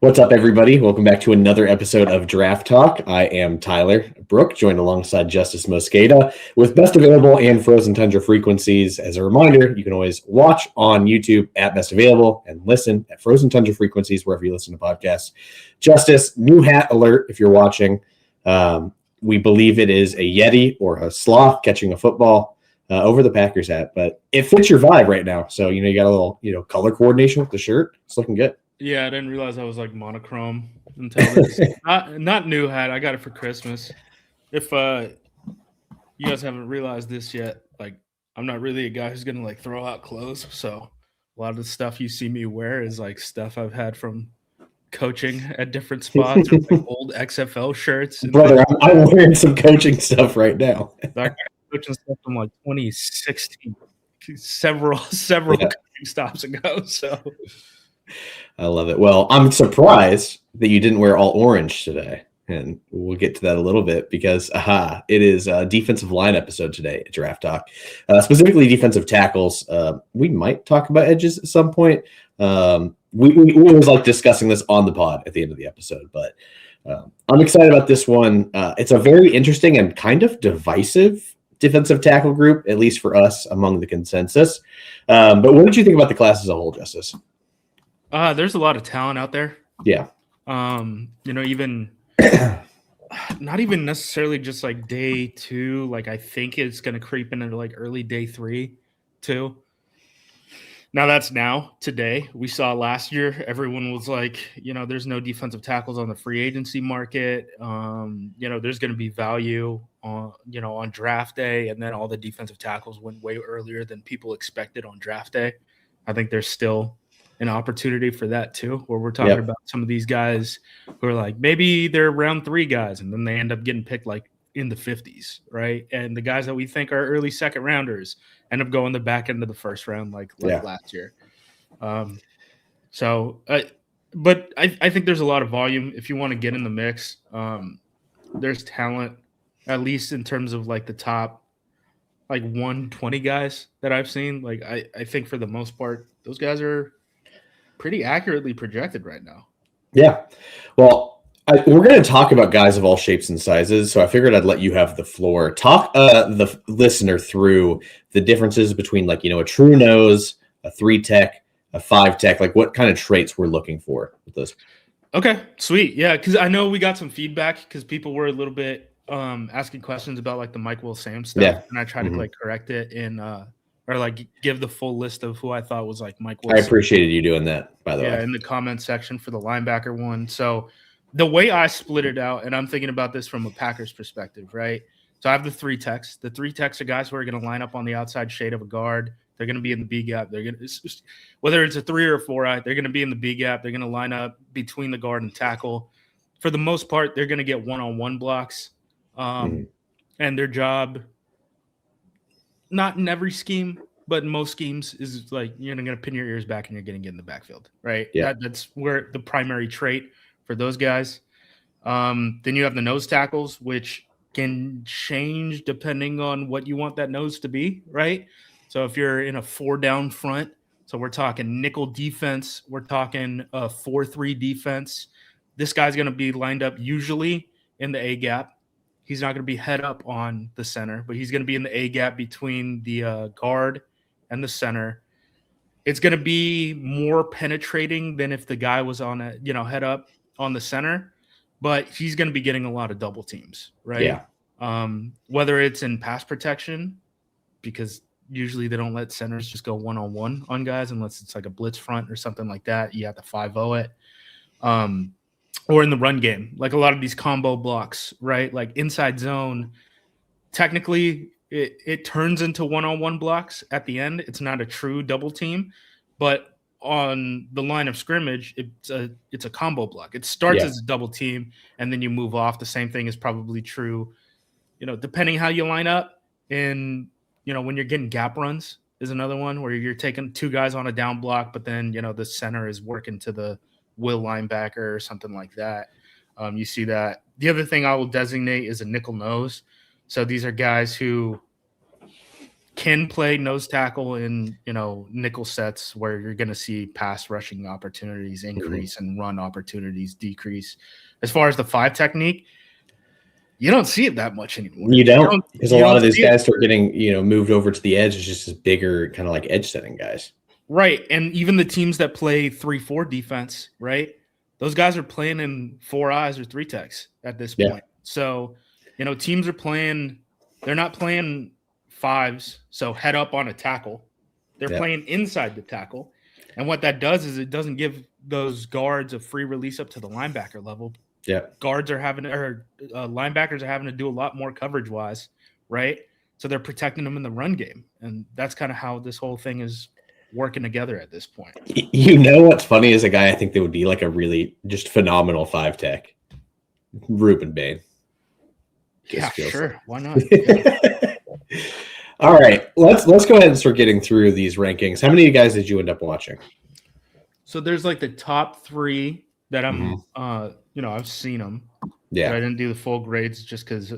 What's up, everybody? Welcome back to another episode of Draft Talk. I am Tyler Brooke, joined alongside Justis Mosqueda with Best Available and Frozen Tundra Frequencies. As a reminder, you can always watch on YouTube at Best Available and listen at Frozen Tundra Frequencies wherever you listen to podcasts. Justis, new hat alert if you're watching. We believe it is a Yeti or a sloth catching a football over the Packers hat, but it fits your vibe right now. So, you got a little, color coordination with the shirt. It's looking good. Yeah, I didn't realize I was like monochrome until this. not new hat. I got it for Christmas. If you guys haven't realized this yet, like I'm not really a guy who's gonna like throw out clothes. So a lot of the stuff you see me wear is like stuff I've had from coaching at different spots, or like old XFL shirts. Brother, I'm wearing some coaching stuff right now. Coaching stuff from like 2016, several coaching stops ago. So. I love it. Well, I'm surprised that you didn't wear all orange today, and we'll get to that a little bit because, it is a defensive line episode today at Draft Talk, specifically defensive tackles. We might talk about edges at some point. We always like discussing this on the pod at the end of the episode, but I'm excited about this one. It's a very interesting and kind of divisive defensive tackle group, at least for us among the consensus. But what did you think about the class as a whole, Justis? There's a lot of talent out there. Yeah. Even not even necessarily just like day two. Like I think it's going to creep into like early day 3 too. Now that's today. We saw last year, everyone was like, there's no defensive tackles on the free agency market. There's going to be value on draft day. And then all the defensive tackles went way earlier than people expected on draft day. I think there's still an opportunity for that too, where we're talking about some of these guys who are like, maybe they're round 3 guys and then they end up getting picked like in the 50s, right? And the guys that we think are early second rounders end up going the back end of the first round like last year. But I think there's a lot of volume if you want to get in the mix. There's talent, at least in terms of like the top like 120 guys that I've seen. Like I think for the most part, those guys are pretty accurately projected right now. Yeah. Well, we're going to talk about guys of all shapes and sizes, so I figured I'd let you have the floor. Talk the listener through the differences between like, a true nose, a 3-tech, a 5-tech, like what kind of traits we're looking for with this. Okay, sweet. Yeah, because I know we got some feedback because people were a little bit asking questions about like the Mike Will Sam stuff, and I tried to like correct it in or like give the full list of who I thought was like Mike Wilson. I appreciated you doing that, by the way. Yeah, in the comment section for the linebacker one. So the way I split it out, and I'm thinking about this from a Packers perspective, right? So I have the 3 techs. The 3 techs are guys who are going to line up on the outside shade of a guard. They're going to be in the B gap. They're going to, whether it's a 3 or a 4, they're going to be in the B gap. They're going to line up between the guard and tackle. For the most part, they're going to get one-on-one blocks. And their job, not in every scheme, but in most schemes, is like you're going to pin your ears back and you're going to get in the backfield, right? Yeah. That's where the primary trait for those guys. Then you have the nose tackles, which can change depending on what you want that nose to be, right? So if you're in a 4-down front, so we're talking nickel defense, we're talking a 4-3 defense, this guy's going to be lined up usually in the A gap. He's not going to be head up on the center, but he's going to be in the A gap between the guard and the center. It's going to be more penetrating than if the guy was on a, head up on the center, but he's going to be getting a lot of double teams, right? Yeah. Whether it's in pass protection, because usually they don't let centers just go one-on-one on guys unless it's like a blitz front or something like that. You have to 5-0 it. Or in the run game, like a lot of these combo blocks, right? Like inside zone, technically it turns into one-on-one blocks at the end. It's not a true double team, but on the line of scrimmage, it's a combo block. It starts as a double team, and then you move off. The same thing is probably true, depending how you line up. And, when you're getting gap runs is another one where you're taking 2 guys on a down block, but then, the center is working to the will linebacker or something like that. You see that. The other thing I will designate is a nickel nose. So these are guys who can play nose tackle in, nickel sets where you're going to see pass rushing opportunities increase and run opportunities decrease. As far as the 5 technique, you don't see it that much anymore. You don't, because a lot of these guys start getting, moved over to the edge. It's just as bigger kind of like edge setting guys. Right. And even the teams that play 3-4 defense, right? Those guys are playing in 4 eyes or 3 techs at this point. So, teams are playing, they're not playing 5s, so head up on a tackle. They're playing inside the tackle. And what that does is it doesn't give those guards a free release up to the linebacker level. Yeah. Linebackers are having to do a lot more coverage wise, right? So they're protecting them in the run game. And that's kind of how this whole thing is working together at this point. What's funny is a guy I think that would be like a really just phenomenal 5 tech. Ruben Bain. Yeah, sure. Like. Why not? All right. Let's go ahead and start getting through these rankings. How many of you guys did you end up watching? So there's like the top 3 that I'm I've seen them. Yeah. But I didn't do the full grades just because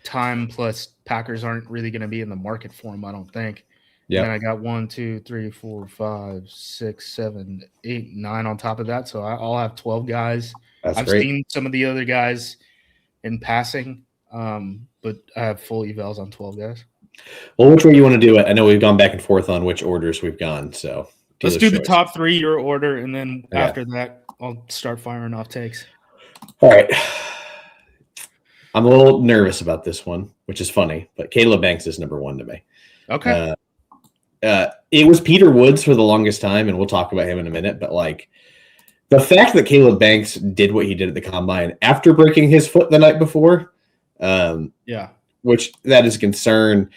time plus Packers aren't really going to be in the market for them, I don't think. Yeah. And I got 1, 2, 3, 4, 5, 6, 7, 8, 9 on top of that. So I'll have 12 guys. I've seen some of the other guys in passing, but I have full evals on 12 guys. Well, which way you want to do it? I know we've gone back and forth on which orders we've gone. So let's do the top 3, your order, and then after that, I'll start firing off takes. All right. I'm a little nervous about this one, which is funny, but Caleb Banks is number 1 to me. Okay. It was Peter Woods for the longest time, and we'll talk about him in a minute, but like the fact that Caleb Banks did what he did at the combine after breaking his foot the night before, which that is a concern.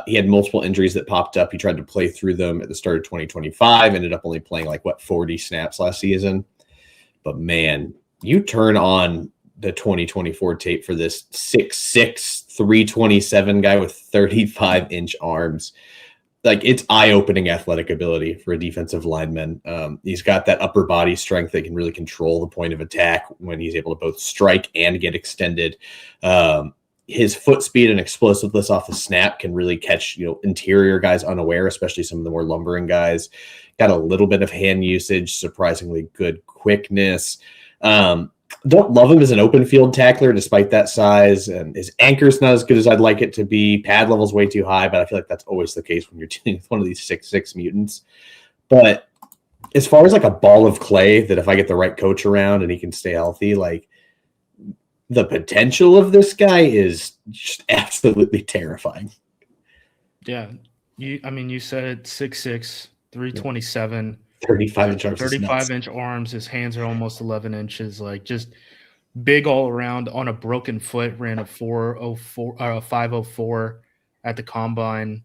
He had multiple injuries that popped up. He tried to play through them at the start of 2025, ended up only playing 40 snaps last season. But man, you turn on the 2024 tape for this 6'6", 327 guy with 35-inch arms. Like, it's eye-opening athletic ability for a defensive lineman. He's got that upper body strength that can really control the point of attack when he's able to both strike and get extended. His foot speed and explosiveness off the snap can really catch, interior guys unaware, especially some of the more lumbering guys. Got a little bit of hand usage, surprisingly good quickness. Don't love him as an open field tackler despite that size, and his anchor's not as good as I'd like it to be. Pad level's way too high, but I feel like that's always the case when you're dealing with one of these 6'6" mutants. But as far as a ball of clay that if I get the right coach around and he can stay healthy, the potential of this guy is just absolutely terrifying. Yeah. You said it, 6'6", 327. 35-inch arms. 35-inch arms. His hands are almost 11 inches. Just big all around. On a broken foot, ran a 504 at the combine.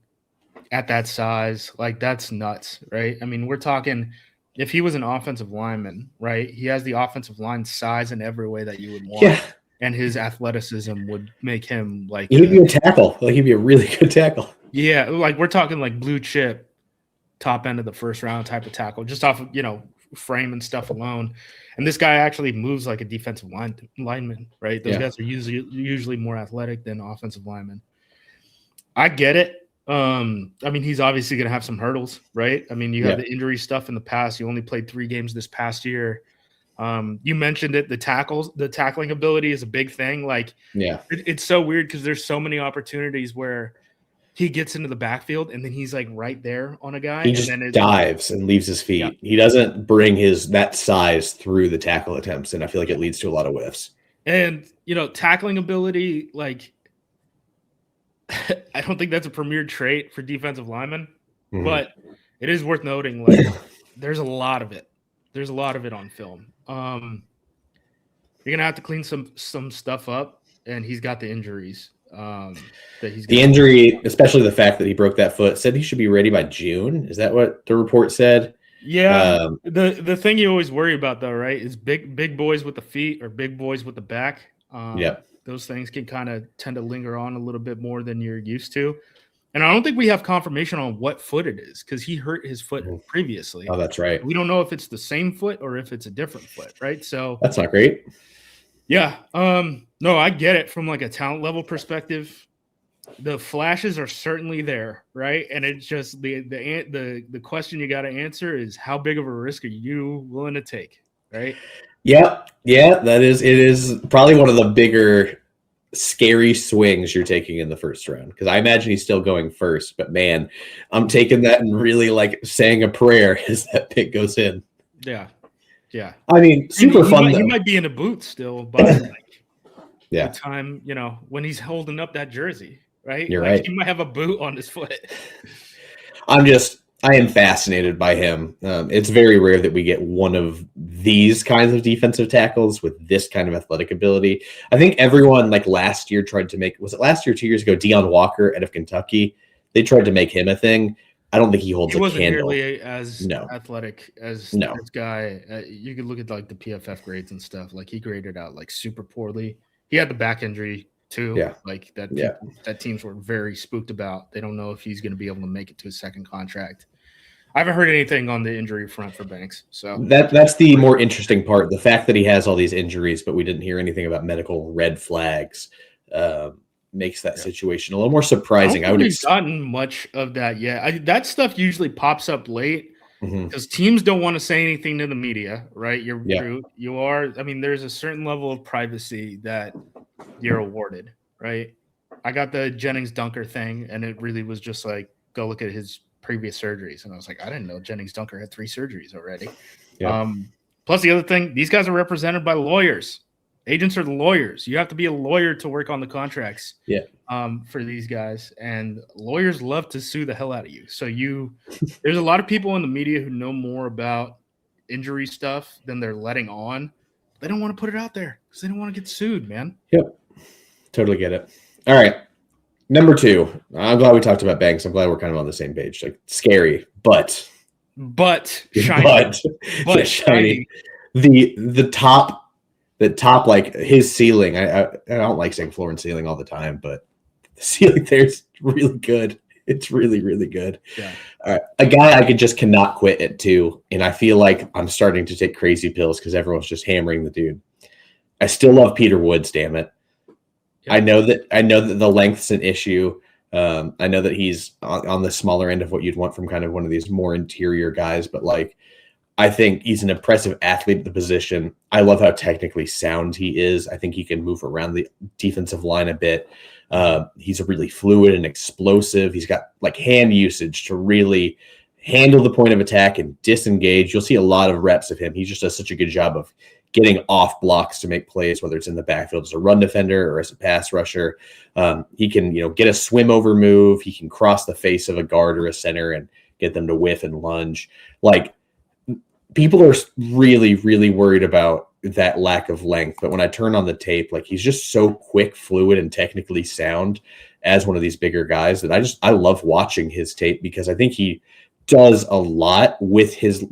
At that size, that's nuts, right? We're talking. If he was an offensive lineman, right? He has the offensive line size in every way that you would want. Yeah. And his athleticism would make him he'd be a tackle. He'd be a really good tackle. Yeah, we're talking blue chip. Top end of the first round type of tackle, just off of, frame and stuff alone. And this guy actually moves like a defensive lineman, right? Those guys are usually more athletic than offensive linemen. I get it. He's obviously going to have some hurdles, right? You have the injury stuff in the past. You only played 3 games this past year. You mentioned it. The tackling ability is a big thing. It's so weird because there's so many opportunities where he gets into the backfield and then he's right there on a guy. He just dives and leaves his feet. Yeah. He doesn't bring that size through the tackle attempts, and I feel like it leads to a lot of whiffs. And tackling ability, I don't think that's a premier trait for defensive linemen, but it is worth noting. There's a lot of it. There's a lot of it on film. You're gonna have to clean some stuff up, and he's got the injuries. The injury, especially the fact that he broke that foot, said he should be ready by June. Is that what the report said? Yeah. The thing you always worry about, though, right, is big boys with the feet or big boys with the back. Those things can kind of tend to linger on a little bit more than you're used to. And I don't think we have confirmation on what foot it is because he hurt his foot previously. Oh, that's right. We don't know if it's the same foot or if it's a different foot, right? So that's not great. Yeah. No, I get it from a talent level perspective. The flashes are certainly there, right? And it's just the question you got to answer is how big of a risk are you willing to take, right? Yeah, that is. It is probably one of the bigger, scary swings you're taking in the first round, because I imagine he's still going first. But man, I'm taking that and really like saying a prayer as that pick goes in. Yeah. I mean, super fun though. He might be in a boot still by yeah, the time when he's holding up that jersey, right? You're right. He might have a boot on his foot. I am fascinated by him. It's very rare that we get one of these kinds of defensive tackles with this kind of athletic ability. I think everyone like last year tried to make, was it last year, 2 years ago, Deion Walker out of Kentucky? They tried to make him a thing. I don't think he holds a candle. He wasn't nearly as athletic as this guy. You could look at like the PFF grades and stuff. Like he graded out like super poorly. He had the back injury too. Yeah. Like that. That teams were very spooked about. They don't know if he's going to be able to make it to his second contract. I haven't heard anything on the injury front for Banks. So that's the more interesting part. The fact that he has all these injuries, but we didn't hear anything about medical red flags, makes that situation a little more surprising. I would have gotten much of that yet. That stuff usually pops up late because teams don't want to say anything to the media, right? You are. I mean, there's a certain level of privacy that you're awarded, right? I got the Jennings Dunker thing, and it really was just like, go look at his previous surgeries, and I was like, I didn't know Jennings Dunker had 3 surgeries already. Plus the other thing, these guys are represented by lawyers. Agents are the lawyers. You have to be a lawyer to work on the contracts for these guys, and lawyers love to sue the hell out of you. So there's a lot of people in the media who know more about injury stuff than they're letting on. They don't want to put it out there because they don't want to get sued, man. Yep. Totally get it. All right. Number 2, I'm glad we talked about Banks. I'm glad we're kind of on the same page. Like scary, but shiny. But shiny. The top, like his ceiling. I don't like saying floor and ceiling all the time, but the ceiling there's really good. It's really, really good. Yeah. All right. A guy I cannot quit at 2, and I feel like I'm starting to take crazy pills because everyone's just hammering the dude. I still love Peter Woods, damn it. I know that the length's an issue. I know that he's on the smaller end of what you'd want from kind of one of these more interior guys, but like, I think he's an impressive athlete at the position. I love how technically sound he is. I think he can move around the defensive line a bit. He's really fluid and explosive. He's got like hand usage to really handle the point of attack and disengage. You'll see a lot of reps of him. He just does such a good job of getting off blocks to make plays, whether it's in the backfield as a run defender or as a pass rusher. He can, get a swim over move. He can cross the face of a guard or a center and get them to whiff and lunge. Like, people are really, really worried about that lack of length. But when I turn on the tape, like, he's just so quick, fluid, and technically sound as one of these bigger guys that I love watching his tape, because I think he does a lot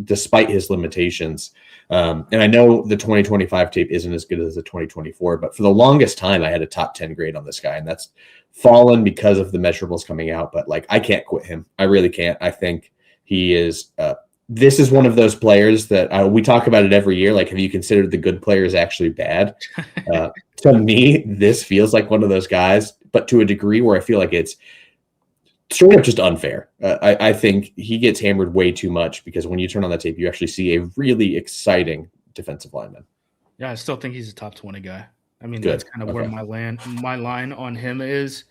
despite his limitations. And I know the 2025 tape isn't as good as the 2024, but for the longest time, I had a top 10 grade on this guy, and that's fallen because of the measurables coming out. But like, I can't quit him. I really can't. I think he is, this is one of those players that we talk about it every year. Like, have you considered the good players actually bad? To me, this feels like one of those guys, but to a degree where I feel like it's straight up just unfair. I think he gets hammered way too much, because when you turn on that tape, you actually see a really exciting defensive lineman. Yeah, I still think he's a top 20 guy. I mean, that's kind of where my line on him is.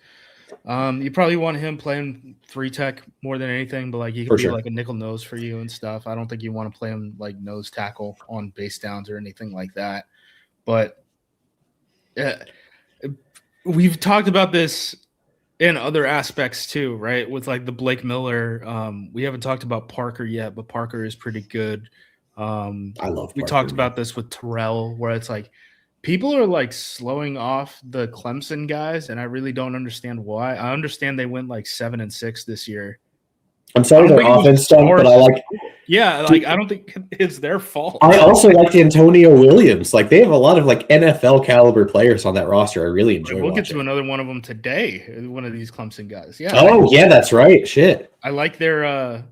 You probably want him playing 3 tech more than anything, but like, he could be like a nickel nose for you and stuff. I don't think you want to play him like nose tackle on base downs or anything like that. But we've talked about this in other aspects too, right? With like the Blake Miller, we haven't talked about Parker yet, but Parker is pretty good. I love Parker. We talked about this with Terrell, where it's like people are like slowing off the Clemson guys, and I really don't understand why. I understand they went like 7-6 this year. I'm sorry their offense stunk, but I like. Yeah, like, I don't think it's their fault. I also liked Antonio Williams. Like, they have a lot of like NFL caliber players on that roster. I really enjoy. We'll get to another one of them today. One of these Clemson guys. Yeah. Oh yeah, that's right. Shit. I like their.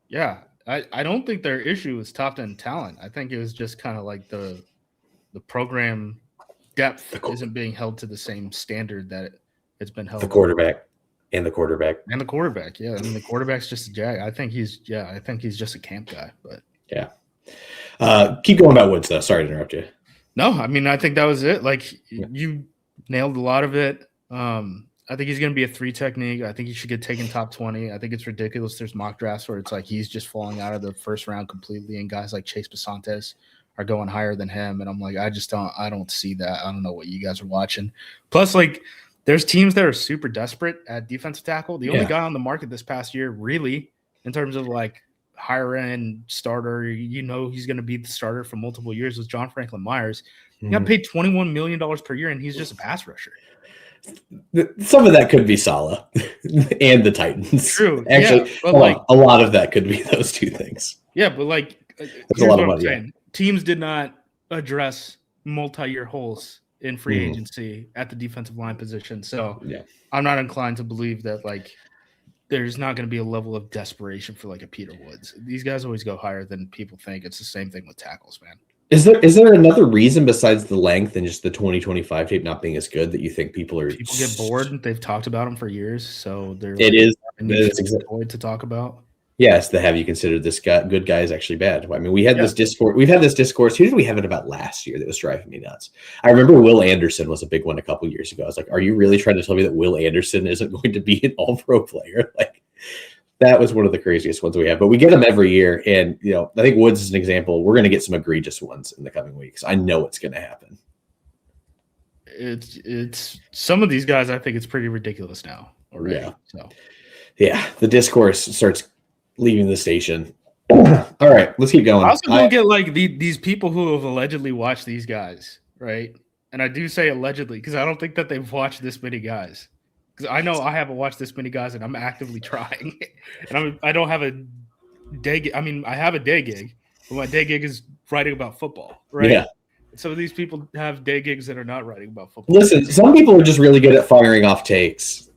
Yeah, I don't think their issue was top 10 talent. I think it was just kind of like the program depth isn't being held to the same standard that it's been held. The quarterback. And the quarterback. Yeah. I mean, the quarterback's just a jag. I think he's just a camp guy. But yeah. Keep going about Woods though. Sorry to interrupt you. No, I mean, I think that was it. Like you nailed a lot of it. I think he's going to be a 3 technique. I think he should get taken top 20. I think it's ridiculous. There's mock drafts where it's like he's just falling out of the first round completely, and guys like Chase Basantes are going higher than him. And I'm like, I don't see that. I don't know what you guys are watching. Plus, like, there's teams that are super desperate at defensive tackle. The only guy on the market this past year, really, in terms of like higher end starter, he's going to be the starter for multiple years, was John Franklin Myers. He got paid $21 million per year, and he's just a pass rusher. Some of that could be Saleh and the Titans. True. Actually, a lot of that could be those two things. Yeah, but like, that's a lot of money. Yeah. Teams did not address multi-year holes in free agency at the defensive line position. So I'm not inclined to believe that like there's not going to be a level of desperation for like a Peter Woods. These guys always go higher than people think. It's the same thing with tackles, man. Is there another reason besides the length and just the 2025 tape not being as good that you think people get bored? They've talked about him for years, so it's exactly to talk about. Yes, have you considered this good guy is actually bad? I mean, this discourse. We've had this discourse. Who did we have it about last year that was driving me nuts? I remember Will Anderson was a big one a couple years ago. I was like, are you really trying to tell me that Will Anderson isn't going to be an all-pro player? Like, that was one of the craziest ones we have. But we get them every year, and I think Woods is an example. We're going to get some egregious ones in the coming weeks. I know it's going to happen. It's some of these guys. I think it's pretty ridiculous now already. Yeah. So the discourse starts leaving the station. All right, let's keep going. I also don't get like these people who have allegedly watched these guys, right? And I do say allegedly because I don't think that they've watched this many guys. Because I know I haven't watched this many guys, and I'm actively trying. And I don't have a day. I mean, I have a day gig, but my day gig is writing about football, right? Yeah. Some of these people have day gigs that are not writing about football. Listen, some people are just really good at firing off takes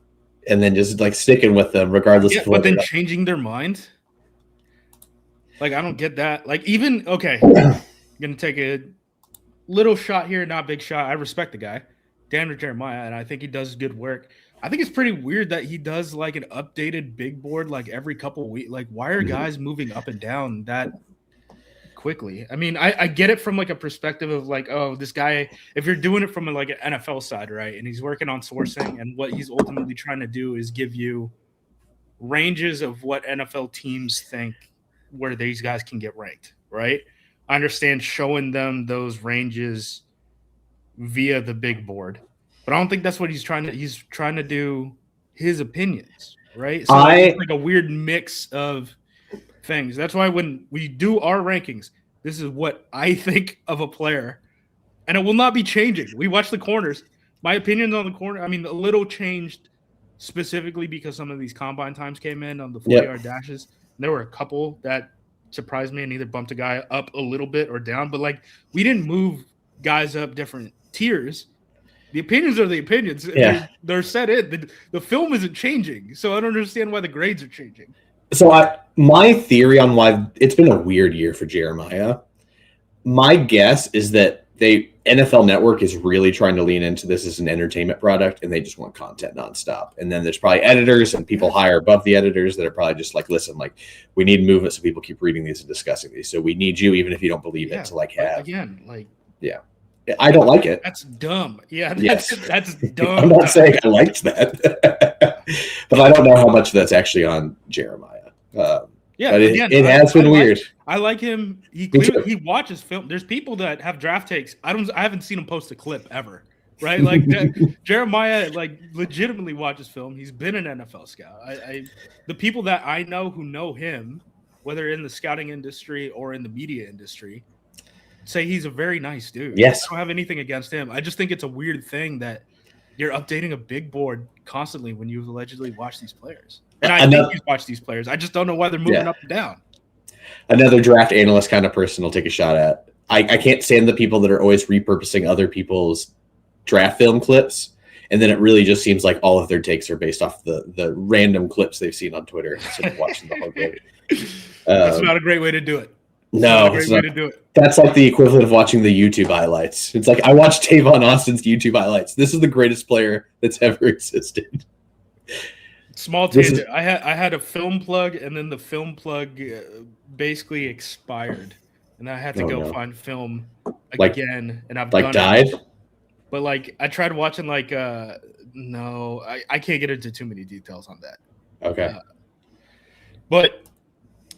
and then just like sticking with them regardless of but then changing their mind. Like, I don't get that. Like, even okay, I'm gonna take a little shot here, not big shot. I respect the guy, Daniel Jeremiah, and I think he does good work. I think it's pretty weird that he does like an updated big board like every couple of weeks. Like, why are guys moving up and down that quickly? I mean, I get it from like a perspective of like, oh, this guy, if you're doing it from like an NFL side, right? And he's working on sourcing, and what he's ultimately trying to do is give you ranges of what NFL teams think where these guys can get ranked, right? I understand showing them those ranges via the big board, but I don't think that's what he's trying to do his opinions, right? So it's like a weird mix of things. That's why when we do our rankings, this is what I think of a player, and it will not be changing. We watch the corners. My opinions on the corner, I mean, a little changed specifically because some of these combine times came in on the 40-yard dashes. There were a couple that surprised me and either bumped a guy up a little bit or down, but like we didn't move guys up different tiers. The opinions are the opinions. Yeah. They're set in. The film isn't changing, so I don't understand why the grades are changing. So my theory on why it's been a weird year for Jeremiah, my guess is that NFL Network is really trying to lean into this as an entertainment product, and they just want content nonstop. And then there's probably editors and people higher above the editors that are probably just like, listen, like we need movement so people keep reading these and discussing these. So we need you, even if you don't believe it, to like have. Again, like I don't like it. That's dumb. Yeah, that's dumb. I'm not saying I liked that, but I don't know how much that's actually on Jeremiah. But it has been weird. I like him. He watches film. There's people that have draft takes. I haven't seen him post a clip ever. Right? Like Jeremiah, like legitimately watches film. He's been an NFL scout. The people that I know who know him, whether in the scouting industry or in the media industry, say he's a very nice dude. Yes. I don't have anything against him. I just think it's a weird thing that you're updating a big board constantly when you've allegedly watched these players. And I think you've watched these players. I just don't know why they're moving up and down. Another draft analyst kind of person will take a shot at. I can't stand the people that are always repurposing other people's draft film clips. And then it really just seems like all of their takes are based off the random clips they've seen on Twitter instead of watching the whole game. That's not a great way to do it. That's like the equivalent of watching the YouTube highlights. It's like I watched Tavon Austin's YouTube highlights. This is the greatest player that's ever existed. Small tangent. I had a film plug, and then the film plug basically expired, and I had to go find film again. And I've done died. It. But like I tried watching I can't get into too many details on that. Okay. But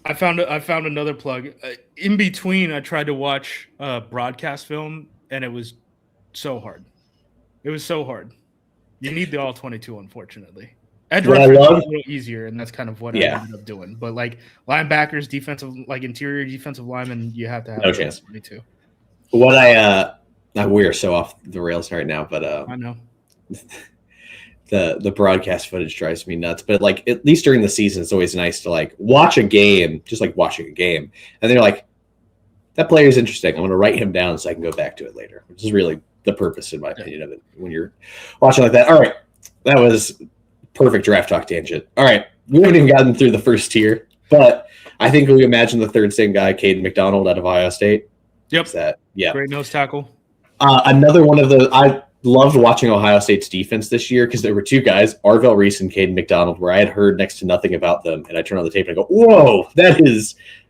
I found another plug. In between, I tried to watch broadcast film, and it was so hard. It was so hard. You need the all 22, unfortunately. Edge rushers is a little easier, and that's kind of what I ended up doing. But like linebackers, defensive, like interior defensive linemen, you have to have no chance. 22. What we are so off the rails right now, but I know the broadcast footage drives me nuts. But like at least during the season, it's always nice to like watch a game, just like watching a game, and they're like, that player is interesting. I'm going to write him down so I can go back to it later, which is really the purpose, in my opinion, of it when you're watching like that. All right, that was perfect draft talk tangent. All right, we haven't even gotten through the first tier, but I think we imagine the third string guy, Kaden McDonald out of Ohio State. Yep. Yeah. Great nose tackle. Another one of the I loved watching Ohio State's defense this year because there were two guys, Arvell Reese and Kaden McDonald, where I had heard next to nothing about them, and I turn on the tape and I go, "Whoa,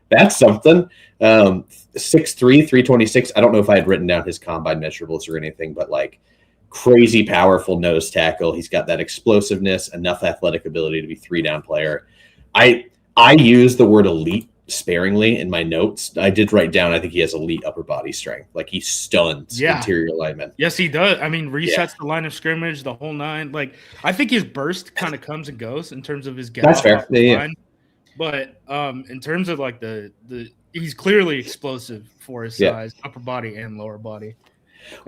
that's something." 6'3", 326. I don't know if I had written down his combine measurables or anything, but like crazy powerful nose tackle. He's got that explosiveness, enough athletic ability to be 3-down player. I use the word elite sparingly in my notes. I did write down, I think he has elite upper body strength. Like he stuns interior linemen. Yes, he does. I mean, resets the line of scrimmage, the whole nine. Like I think his burst kind of comes and goes in terms of his gap. That's fair. Yeah. But in terms of like the he's clearly explosive for his size, upper body and lower body.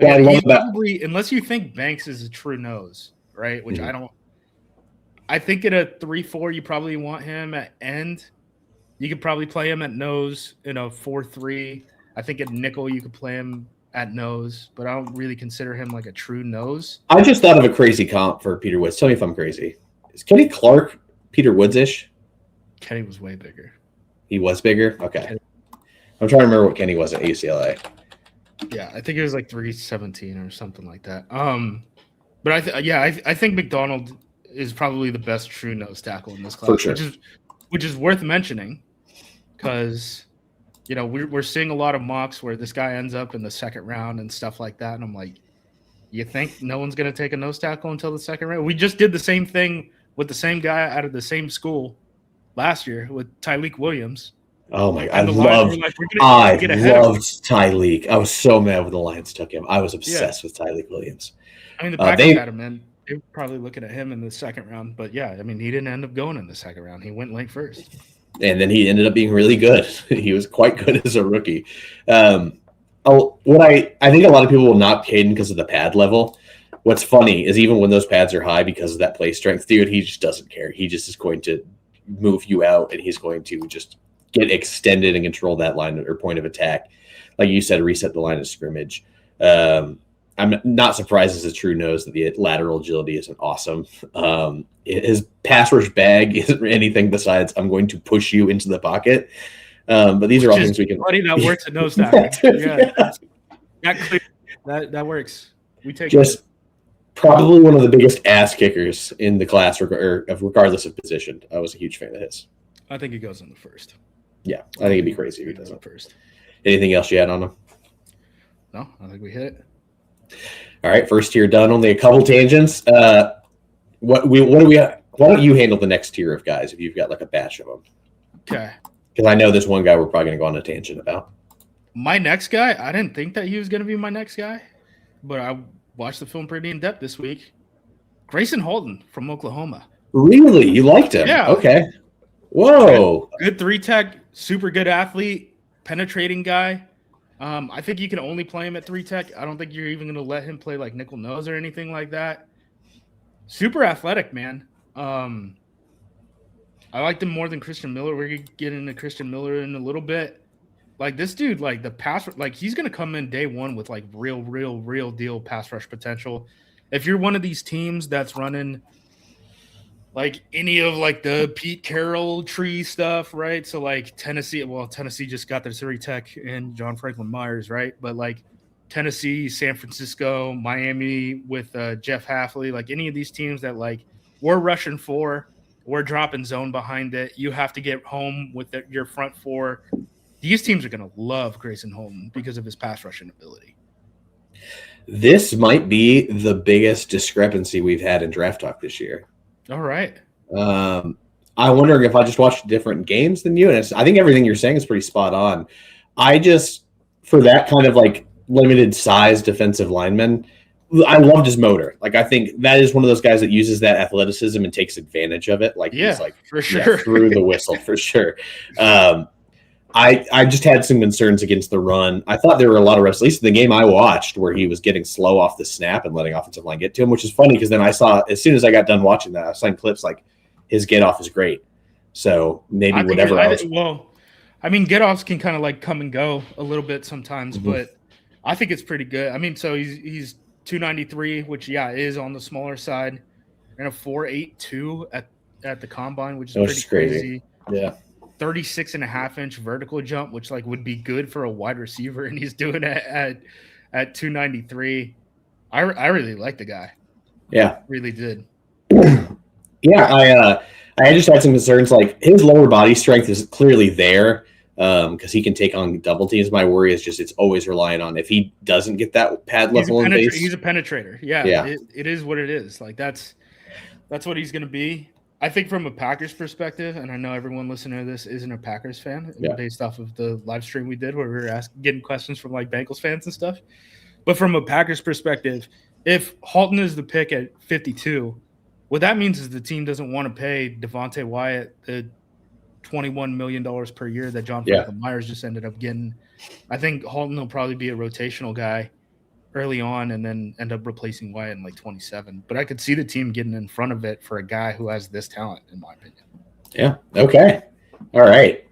Well, I love that. Unless you think Banks is a true nose, right? Which I don't. I think at a 3-4, you probably want him at end. You could probably play him at nose in a 4-3. I think at nickel you could play him at nose, but I don't really consider him like a true nose. I just thought of a crazy comp for Peter Woods. Tell me if I'm crazy. Is Kenny Clark Peter Woods-ish? Kenny was way bigger. He was bigger? Okay. I'm trying to remember what Kenny was at UCLA. Yeah, I think it was like 317 or something like that. But I think McDonald is probably the best true nose tackle in this class, for sure. which is worth mentioning because we're seeing a lot of mocks where this guy ends up in the second round and stuff like that, and I'm like, you think no one's going to take a nose tackle until the second round? We just did the same thing with the same guy out of the same school last year with Tyleik Williams. Oh my! I loved Tyleik. I was so mad when the Lions took him. I was obsessed with Tyleik Williams. I mean, the Packers had him, man. They were probably looking at him in the second round, but yeah, I mean, he didn't end up going in the second round. He went late first, and then he ended up being really good. He was quite good as a rookie. I think a lot of people will knock Kaden because of the pad level. What's funny is even when those pads are high because of that play strength, dude, he just doesn't care. He just is going to move you out, and he's going to just get extended and control that line or point of attack. Like you said, reset the line of scrimmage. I'm not surprised as a true nose that the lateral agility isn't awesome. His pass rush bag isn't anything besides I'm going to push you into the pocket. But these are all things we can. Buddy, that works at nose tackle. That works. We take just probably one of the biggest ass kickers in the class, regardless of position. I was a huge fan of his. I think he goes in the first. Yeah, I think it'd be crazy if he doesn't first. Anything else you had on him? No, I think we hit it. All right, first tier done. Only a couple tangents. Why don't you handle the next tier of guys if you've got like a batch of them? Okay. Because I know this one guy we're probably going to go on a tangent about. My next guy, I didn't think that he was going to be my next guy, but I watched the film pretty in depth this week. Grayson Halton from Oklahoma. Really? You liked him? Yeah. Okay. Whoa. Good 3-tech, super good athlete, penetrating guy. I think you can only play him at 3-tech. I don't think you're even going to let him play like nickel nose or anything like that. Super athletic, man. I liked him more than Christen Miller. We're going to get into Christen Miller in a little bit. Like this dude, like the pass, like he's going to come in day one with like real deal pass rush potential. If you're one of these teams that's running like any of like the Pete Carroll tree stuff, right? So like Tennessee just got their 3-tech and John Franklin Myers, right? But like Tennessee, San Francisco, Miami with Jeff Hafley, like any of these teams that like we're rushing for We're dropping zone behind it. You have to get home with your front four. These teams are going to love Grayson Halton because of his pass rushing ability. This might be the biggest discrepancy we've had in draft talk this year. All right. I'm wondering if I just watched different games than you, and I think everything you're saying is pretty spot on. For that kind of like limited size defensive lineman, I loved his motor. Like, I think that is one of those guys that uses that athleticism and takes advantage of it. Like, he's like, for sure, through the whistle for sure. I just had some concerns against the run. I thought there were a lot of reps, at least in the game I watched, where he was getting slow off the snap and letting offensive line get to him, which is funny because then I saw, as soon as I got done watching that, I saw clips like his get off is great. So maybe whatever else. Well, I mean, get offs can kind of like come and go a little bit sometimes, but I think it's pretty good. I mean, so he's 293, which is on the smaller side, and a 4.82 at the combine, which is pretty crazy. Yeah. 36.5-inch vertical jump, which like would be good for a wide receiver, and he's doing it at 293. I really like the guy. Yeah. Really did. Yeah, I just had some concerns. Like, his lower body strength is clearly there because he can take on double teams. My worry is just it's always relying on if he doesn't get that pad level in base. He's a penetrator. Yeah. It is what it is. Like, that's what he's going to be. I think from a Packers perspective, and I know everyone listening to this isn't a Packers fan based off of the live stream we did where we were getting questions from like Bengals fans and stuff. But from a Packers perspective, if Halton is the pick at 52, what that means is the team doesn't want to pay Devontae Wyatt the $21 million per year that John Franklin Myers just ended up getting. I think Halton will probably be a rotational guy early on and then end up replacing Wyatt in like 27. But I could see the team getting in front of it for a guy who has this talent, in my opinion. Yeah. Okay. All right.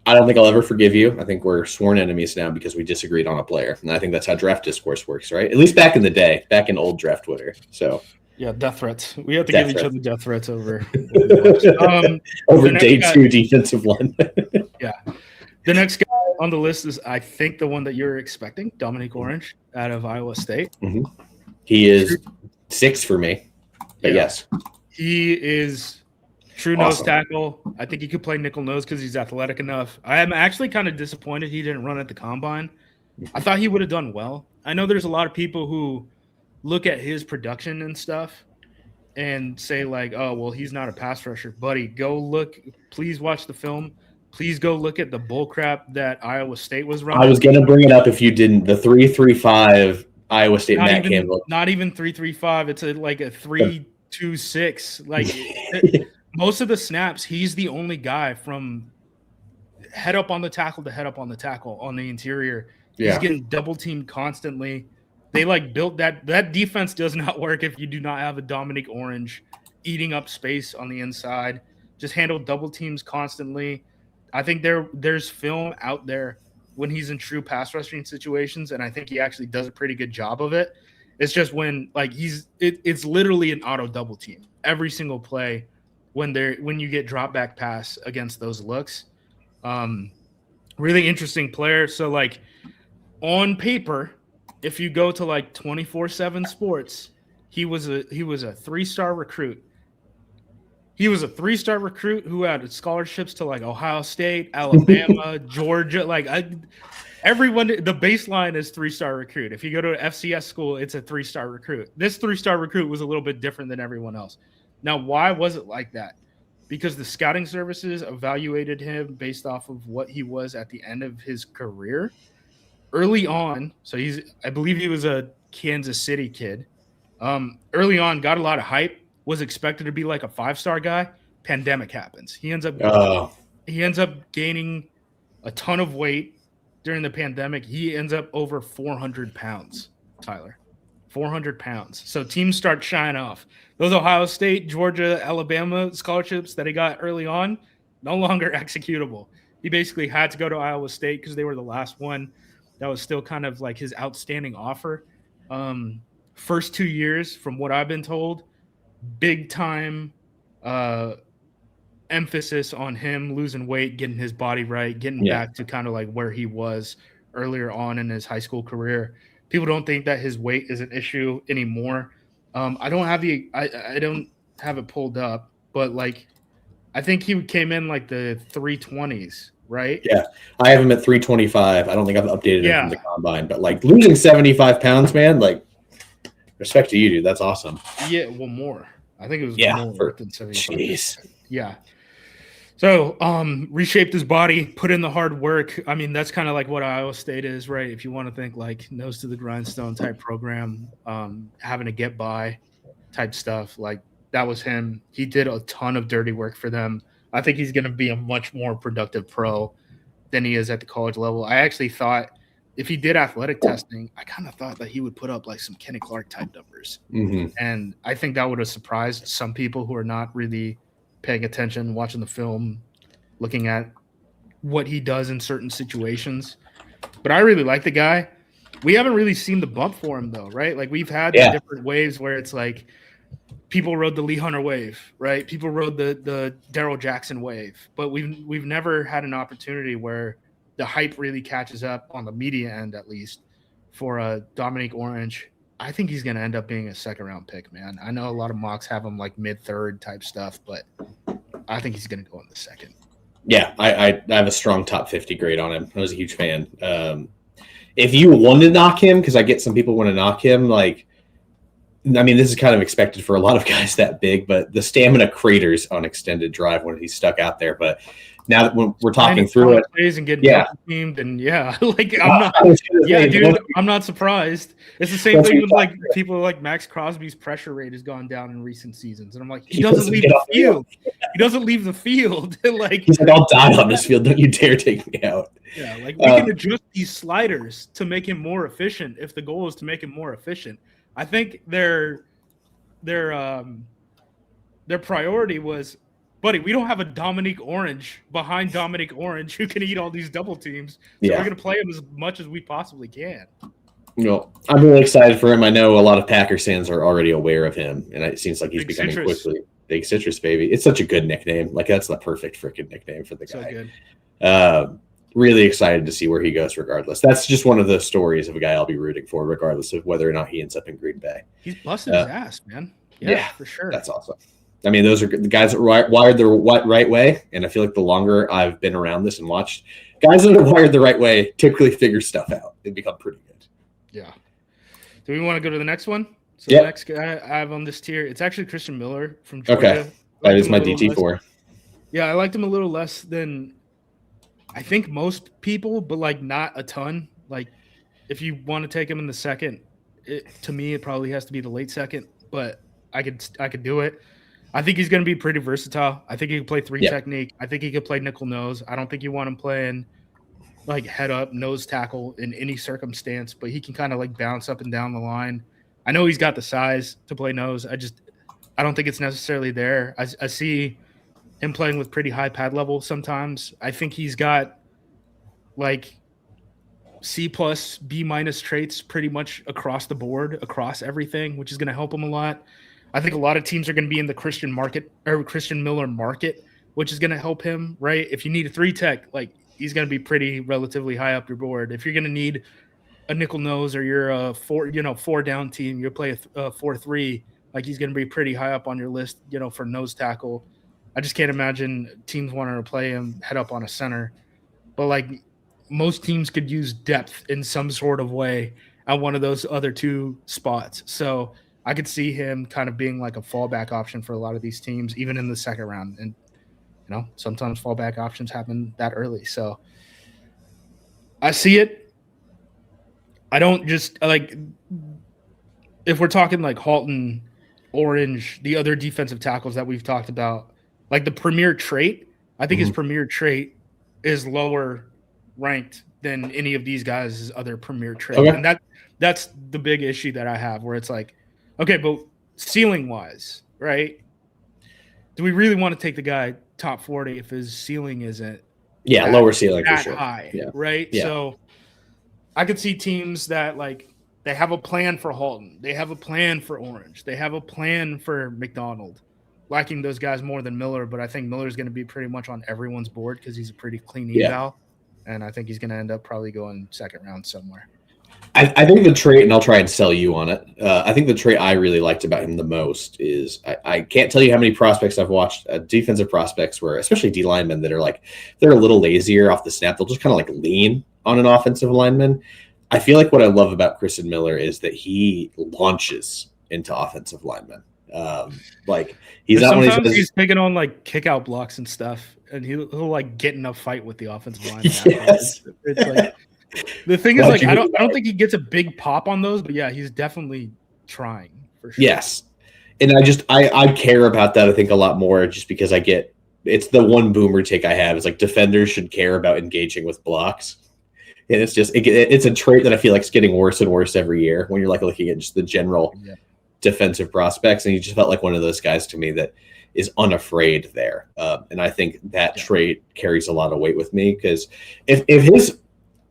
I don't think I'll ever forgive you. I think we're sworn enemies now because we disagreed on a player. And I think that's how draft discourse works, right? At least back in the day, back in old draft Twitter. So yeah, death threats. We have to give each other death threats over day two defensive line. Yeah. The next guy on the list is, I think, the one that you're expecting, Dominique Orange out of Iowa State. Mm-hmm. He is 6 for me, but yes. He is true nose tackle. I think he could play nickel nose because he's athletic enough. I am actually kind of disappointed he didn't run at the combine. I thought he would have done well. I know there's a lot of people who look at his production and stuff and say like, oh, well, he's not a pass rusher. Buddy, go look. Please watch the film. Please go look at the bull crap that Iowa State was running. I was going to bring it up if you didn't. The 3.35 Iowa State Matt Campbell. Not even 3.35. It's like a 3.26. Like most of the snaps, he's the only guy from head up on the tackle to head up on the tackle on the interior. He's getting double teamed constantly. They like built that defense does not work if you do not have a Dominique Orange eating up space on the inside. Just handle double teams constantly. I think there's film out there when he's in true pass rushing situations, and I think he actually does a pretty good job of it. It's just when like it's literally an auto double team every single play when you get drop back pass against those looks. Really interesting player. So like on paper, if you go to like 24/7 Sports, he was a 3-star recruit. He was a 3-star recruit who had scholarships to like Ohio State, Alabama, Georgia. Like everyone, the baseline is 3-star recruit. If you go to an FCS school, it's a 3-star recruit. This 3-star recruit was a little bit different than everyone else. Now, why was it like that? Because the scouting services evaluated him based off of what he was at the end of his career. Early on, so I believe he was a Kansas City kid. Early on, got a lot of hype. Was expected to be like a 5-star guy. Pandemic happens. He ends up gaining a ton of weight during the pandemic. He ends up over 400 pounds, Tyler. 400 pounds. So teams start shying off. Those Ohio State, Georgia, Alabama scholarships that he got early on, no longer executable. He basically had to go to Iowa State because they were the last one that was still kind of like his outstanding offer. First 2 years, from what I've been told, big time emphasis on him losing weight, getting his body right, getting back to kind of like where he was earlier on in his high school career. People don't think that his weight is an issue anymore. I don't have it pulled up, but like I think he came in like the 320s, right? Yeah, I have him at 325. I don't think I've updated him from the Yeah. combine, but like losing 75 pounds, man, like respect to you, dude. That's awesome. Yeah, well, more. I think it was Yeah, more than 75. jeez. Yeah. So, reshaped his body, put in the hard work. I mean, that's kind of like what Iowa State is, right? If you want to think like nose to the grindstone type program, having to get by type stuff, like that was him. He did a ton of dirty work for them. I think he's going to be a much more productive pro than he is at the college level. I actually thought if he did athletic testing, I kind of thought that he would put up like some Kenny Clark type numbers. Mm-hmm. And I think that would have surprised some people who are not really paying attention, watching the film, looking at what he does in certain situations. But I really like the guy. We haven't really seen the bump for him though, right? Like we've had the different waves where it's like people rode the Lee Hunter wave, right? People rode the Daryl Jackson wave, but we've never had an opportunity where the hype really catches up on the media end, at least for Dominique Orange. I think he's going to end up being a second round pick, man. I know a lot of mocks have him like mid third type stuff, but I think he's going to go in the second. Yeah, I have a strong top 50 grade on him. I was a huge fan. If you want to knock him, because I get some people want to knock him, like, I mean, this is kind of expected for a lot of guys that big, but the stamina craters on extended drive when he's stuck out there. But now that when we're talking through it, and getting teamed, and like I'm not surprised. It's the same thing with like people like Max Crosby's pressure rate has gone down in recent seasons, and I'm like, he doesn't leave the field. He doesn't leave the field. Like he's like, I'll die on this field. Don't you dare take me out. Yeah, like we can adjust these sliders to make him more efficient if the goal is to make him more efficient. I think their priority was, buddy, we don't have a Dominique Orange behind Dominique Orange who can eat all these double teams. So we're going to play him as much as we possibly can. I'm really excited for him. I know a lot of Packers fans are already aware of him, and it seems like he's becoming quickly Big Citrus Baby. It's such a good nickname. Like that's the perfect freaking nickname for the guy. So good. Really excited to see where he goes regardless. That's just one of the stories of a guy I'll be rooting for regardless of whether or not he ends up in Green Bay. He's busting his ass, man. Yeah, for sure. That's awesome. I mean, those are the guys that are wired the right way, and I feel like the longer I've been around this and watched, guys that are wired the right way typically figure stuff out. They become pretty good. Yeah. Do we want to go to the next one? So the next guy I have on this tier, it's actually Christen Miller from Georgia. Okay. That is my DT4. Yeah, I liked him a little less than I think most people, but like not a ton. Like if you want to take him in the second, to me it probably has to be the late second, but I could do it. I think he's going to be pretty versatile. I think he can play three technique. I think he could play nickel nose. I don't think you want him playing like head up nose tackle in any circumstance, but he can kind of like bounce up and down the line. I know he's got the size to play nose. I don't think it's necessarily there. I see him playing with pretty high pad level sometimes. I think he's got like C+, B- traits pretty much across the board, across everything, which is going to help him a lot. I think a lot of teams are going to be in the Christen Miller market, which is going to help him, right? If you need a 3-tech, like he's going to be pretty relatively high up your board. If you're going to need a nickel nose or you're a 4-down team, you'll play a 4-3, like he's going to be pretty high up on your list, for nose tackle. I just can't imagine teams wanting to play him head up on a center. But like most teams could use depth in some sort of way at one of those other two spots. So I could see him kind of being like a fallback option for a lot of these teams, even in the second round. And, sometimes fallback options happen that early. So I see it. I don't just like – if we're talking like Halton, Orange, the other defensive tackles that we've talked about, like the premier trait, I think his premier trait is lower ranked than any of these guys' other premier traits. Okay. And that's the big issue that I have where it's like, okay, but ceiling wise, right? Do we really want to take the guy top 40 if his ceiling isn't lower ceiling that for sure. High, yeah. Right? Yeah. So I could see teams that like they have a plan for Halton. They have a plan for Orange. They have a plan for McDonald. Liking those guys more than Miller, but I think Miller's going to be pretty much on everyone's board because he's a pretty clean eval, and I think he's going to end up probably going second round somewhere. I think the trait, and I'll try and sell you on it. I think the trait I really liked about him the most is I can't tell you how many prospects I've watched, defensive prospects where, especially D linemen, that are like, they're a little lazier off the snap. They'll just kind of like lean on an offensive lineman. I feel like what I love about Christen Miller is that he launches into offensive linemen. Like he's not sometimes he's taking on like kick out blocks and stuff, and he'll like get in a fight with the offensive lineman. Yes. It's like the thing is like I don't think he gets a big pop on those, but yeah, he's definitely trying for sure. Yes. And I care about that, I think, a lot more just because it's the one boomer take I have is like defenders should care about engaging with blocks. And it's just it's a trait that I feel like is getting worse and worse every year when you're like looking at just the general defensive prospects. And he just felt like one of those guys to me that is unafraid there. And I think that trait carries a lot of weight with me because if his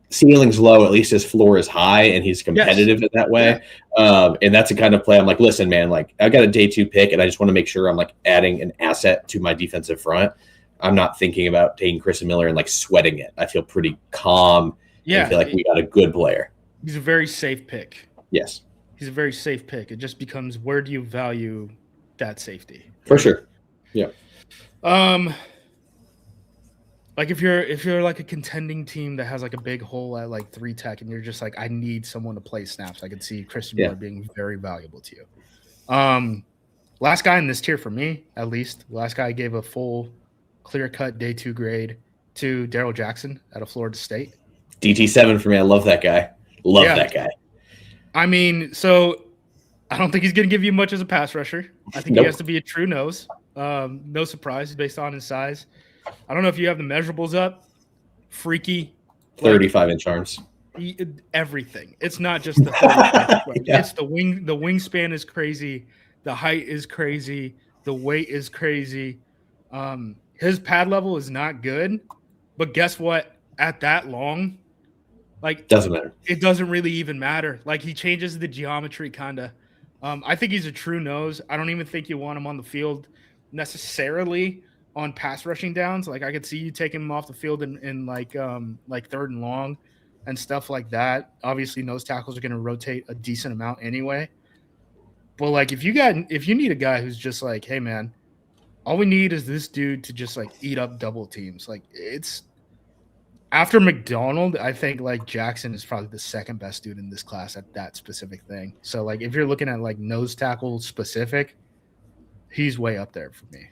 ceiling's low, at least his floor is high and he's competitive in that way. And that's the kind of play I'm like, listen, man, like I got a day 2 pick and I just want to make sure I'm like adding an asset to my defensive front. I'm not thinking about taking Christen Miller and like sweating it. I feel pretty calm. Yeah. I feel like we got a good player. He's a very safe pick. Yes. He's a very safe pick. It just becomes, where do you value that safety? For sure. Yeah. Like if you're like a contending team that has like a big hole at like 3 tech and you're just like, I need someone to play snaps, I could see Christen Miller being very valuable to you. Last guy in this tier for me, at least, last guy I gave a full clear-cut day 2 grade to Daryl Jackson out of Florida State. DT7 for me. I love that guy. Love that guy. I mean, so I don't think he's going to give you much as a pass rusher. I think he has to be a true nose. No surprise based on his size. I don't know if you have the measurables up. Freaky. 35-inch arms. Everything. It's not just the 35. It's the wing. The wingspan is crazy. The height is crazy. The weight is crazy. His pad level is not good. But guess what? At that long, like doesn't matter. It doesn't really even matter. Like he changes the geometry kind of. I think he's a true nose. I don't even think you want him on the field necessarily on pass rushing downs. Like I could see you taking him off the field in like 3rd and long and stuff like that. Obviously, nose tackles are going to rotate a decent amount anyway. But like if you need a guy who's just like, hey man, all we need is this dude to just like eat up double teams. Like it's after McDonald, I think like Jackson is probably the second best dude in this class at that specific thing. So like if you're looking at like nose tackle specific, he's way up there for me.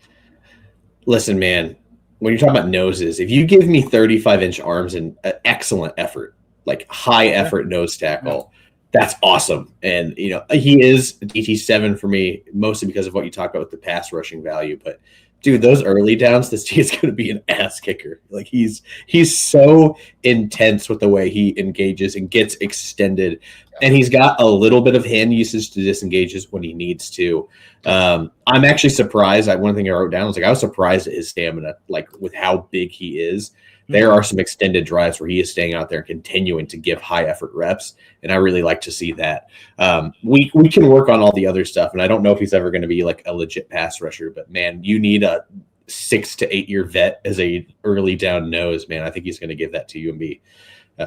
Listen, man, when you're talking about noses, if you give me 35-inch arms and excellent effort, like high effort nose tackle, that's awesome. And, you know, he is DT7 for me, mostly because of what you talk about with the pass rushing value. But, dude, those early downs, this team's going to be an ass kicker. Like, he's so intense with the way he engages and gets extended. And he's got a little bit of hand usage to disengages when he needs to. I'm actually surprised. One thing I wrote down was like I was surprised at his stamina, like with how big he is. There are some extended drives where he is staying out there and continuing to give high effort reps, and I really like to see that. We can work on all the other stuff, and I don't know if he's ever going to be like a legit pass rusher, but man, you need a 6 to 8 year vet as a early down nose, man. I think he's going to give that to you and be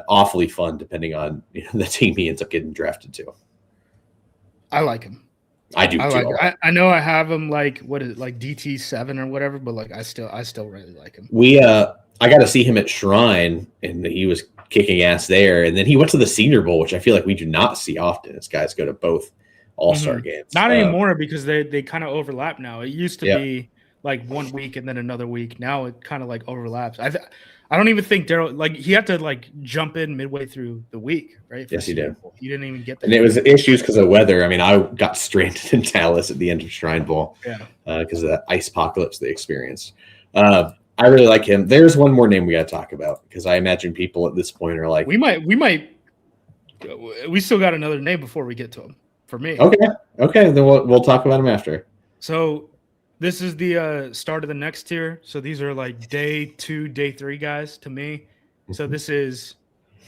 awfully fun depending on the team he ends up getting drafted to. I like him. I do too. I know I have him like like DT7 or whatever, but like I still really like him. I got to see him at Shrine, and he was kicking ass there. And then he went to the Senior Bowl, which I feel like we do not see often as guys go to both All-Star games. Not anymore because they kind of overlap now. It used to be like 1 week and then another week. Now it kind of like overlaps. I don't even think Daryl, like he had to like jump in midway through the week, right? Yes, he did. He didn't even get there. And it was issues because of weather. I mean, I got stranded in Dallas at the end of Shrine Bowl because of that ice apocalypse they experienced. I really like him. There's one more name we got to talk about because I imagine people at this point are like, we still got another name before we get to him. For me, okay, then we'll talk about him after. So this is the start of the next tier. So these are like day 2, day 3 guys to me. So this is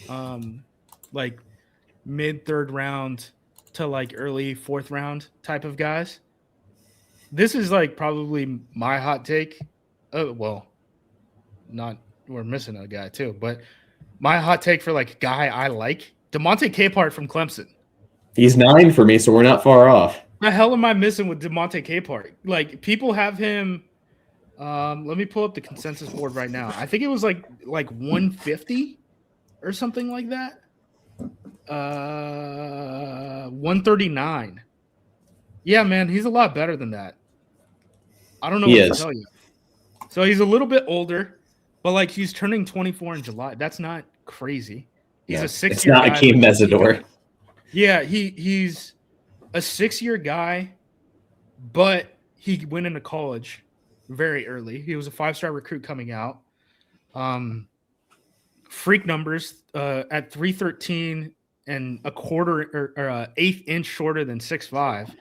like mid 3rd round to like early 4th round type of guys. This is like probably my hot take. Oh, well, we're missing a guy too, but my hot take for like guy I like, Demonte Kart from Clemson. He's 9 for me, so we're not far off. The hell am I missing with Demonte Kart? Like, people have him. Let me pull up the consensus board right now. I think it was like 150 or something like that. 139. Yeah, man, he's a lot better than that. I don't know what to tell you. So he's a little bit older, but like he's turning 24 in July. That's not crazy. He's a 6-year. It's not Akeem Mesidor. Yeah, he's a 6-year guy, but he went into college very early. He was a 5-star recruit coming out. Freak numbers at 313 and a quarter or eighth inch shorter than 6'5".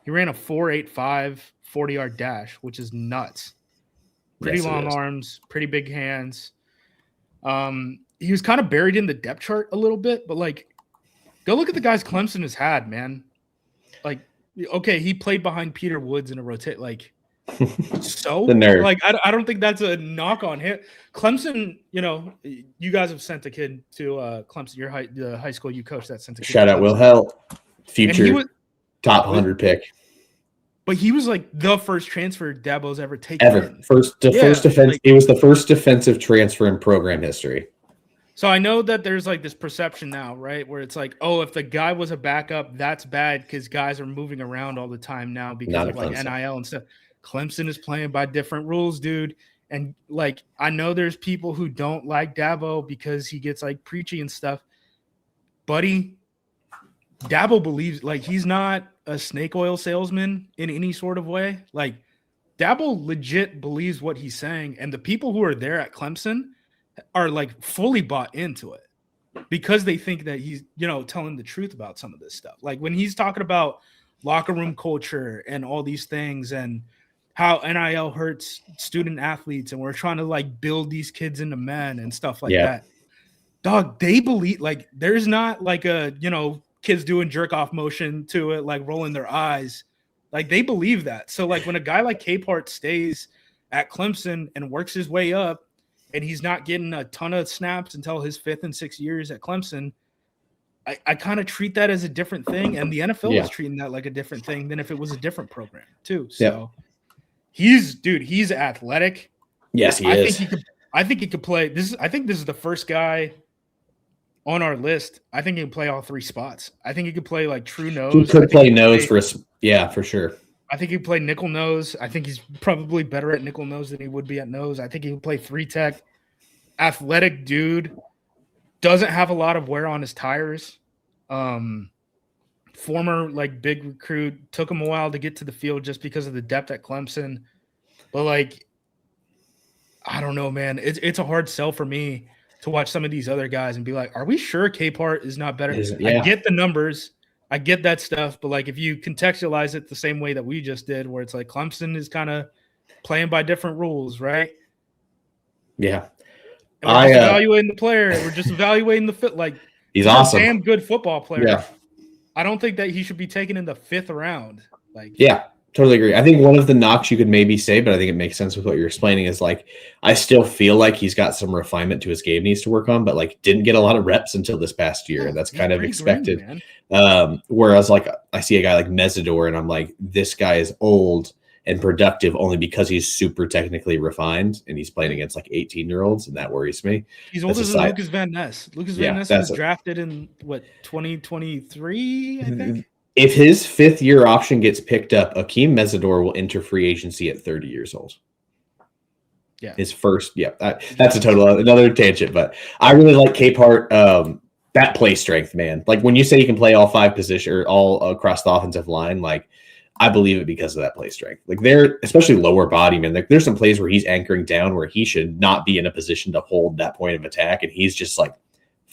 He ran a 4.85 40-yard dash, which is nuts. Pretty long arms, pretty big hands. He was kind of buried in the depth chart a little bit, but like, go look at the guys Clemson has had, man. Like, okay, he played behind Peter Woods in a rotate. Like, so the nerd. Like, I don't think that's a knock on him. Clemson, you know, you guys have sent a kid to Clemson. The high school you coached that sent a kid. Shout out Will Helt, future top 100 pick. But he was like the first transfer Dabo's ever taken. First defense. Like, he was the first defensive transfer in program history. So I know that there's like this perception now, right, where it's like, oh, if the guy was a backup, that's bad because guys are moving around all the time now because of like NIL and stuff. Clemson is playing by different rules, dude. And like, I know there's people who don't like Dabo because he gets like preachy and stuff. Buddy, Dabo believes, like, he's not a snake oil salesman in any sort of way. Like, Dabo legit believes what he's saying, and the people who are there at Clemson are like fully bought into it because they think that he's, you know, telling the truth about some of this stuff. Like when he's talking about locker room culture and all these things and how NIL hurts student athletes and we're trying to like build these kids into men and stuff like that. Dog, they believe, like, there's not like a, you know, kids doing jerk off motion to it, like rolling their eyes. Like they believe that. So like when a guy like Capehart stays at Clemson and works his way up and he's not getting a ton of snaps until his 5th and 6th years at Clemson, I kind of treat that as a different thing. And the NFL is treating that like a different thing than if it was a different program too. So he's athletic. Yes, he is. I think he could play. I think this is the first guy on our list. I think he can play all 3 spots. I think he could play like true nose. He could play nose for sure. I think he could play nickel nose. I think he's probably better at nickel nose than he would be at nose. I think he would play 3-tech. Athletic dude. Doesn't have a lot of wear on his tires. Former like big recruit. Took him a while to get to the field just because of the depth at Clemson. But like, I don't know, man. It's a hard sell for me to watch some of these other guys and be like, are we sure Capehart is not better? I get the numbers. I get that stuff. But like, if you contextualize it the same way that we just did, where it's like Clemson is kind of playing by different rules, right? Yeah. And we're just evaluating the player. We're just evaluating the fit. Like, he's awesome. A damn good football player. Yeah. I don't think that he should be taken in the 5th round. Like, yeah. Totally agree. I think one of the knocks you could maybe say, but I think it makes sense with what you're explaining, is like, I still feel like he's got some refinement to his game needs to work on, but like didn't get a lot of reps until this past year. And that's kind of expected. Whereas like I see a guy like Mesidor and I'm like, this guy is old and productive only because he's super technically refined and he's playing against like 18-year-olds. And that worries me. He's older than Lucas Van Ness. Lucas Van Ness was drafted in 2023, I think. If his 5th year option gets picked up, Akeem Mesidor will enter free agency at 30 years old. Yeah. His first, that's a total another tangent, but I really like Capehart. That play strength, man. Like when you say you can play all 5 positions or all across the offensive line, like I believe it because of that play strength. Like they're especially lower body, man. Like there's some plays where he's anchoring down where he should not be in a position to hold that point of attack, and he's just like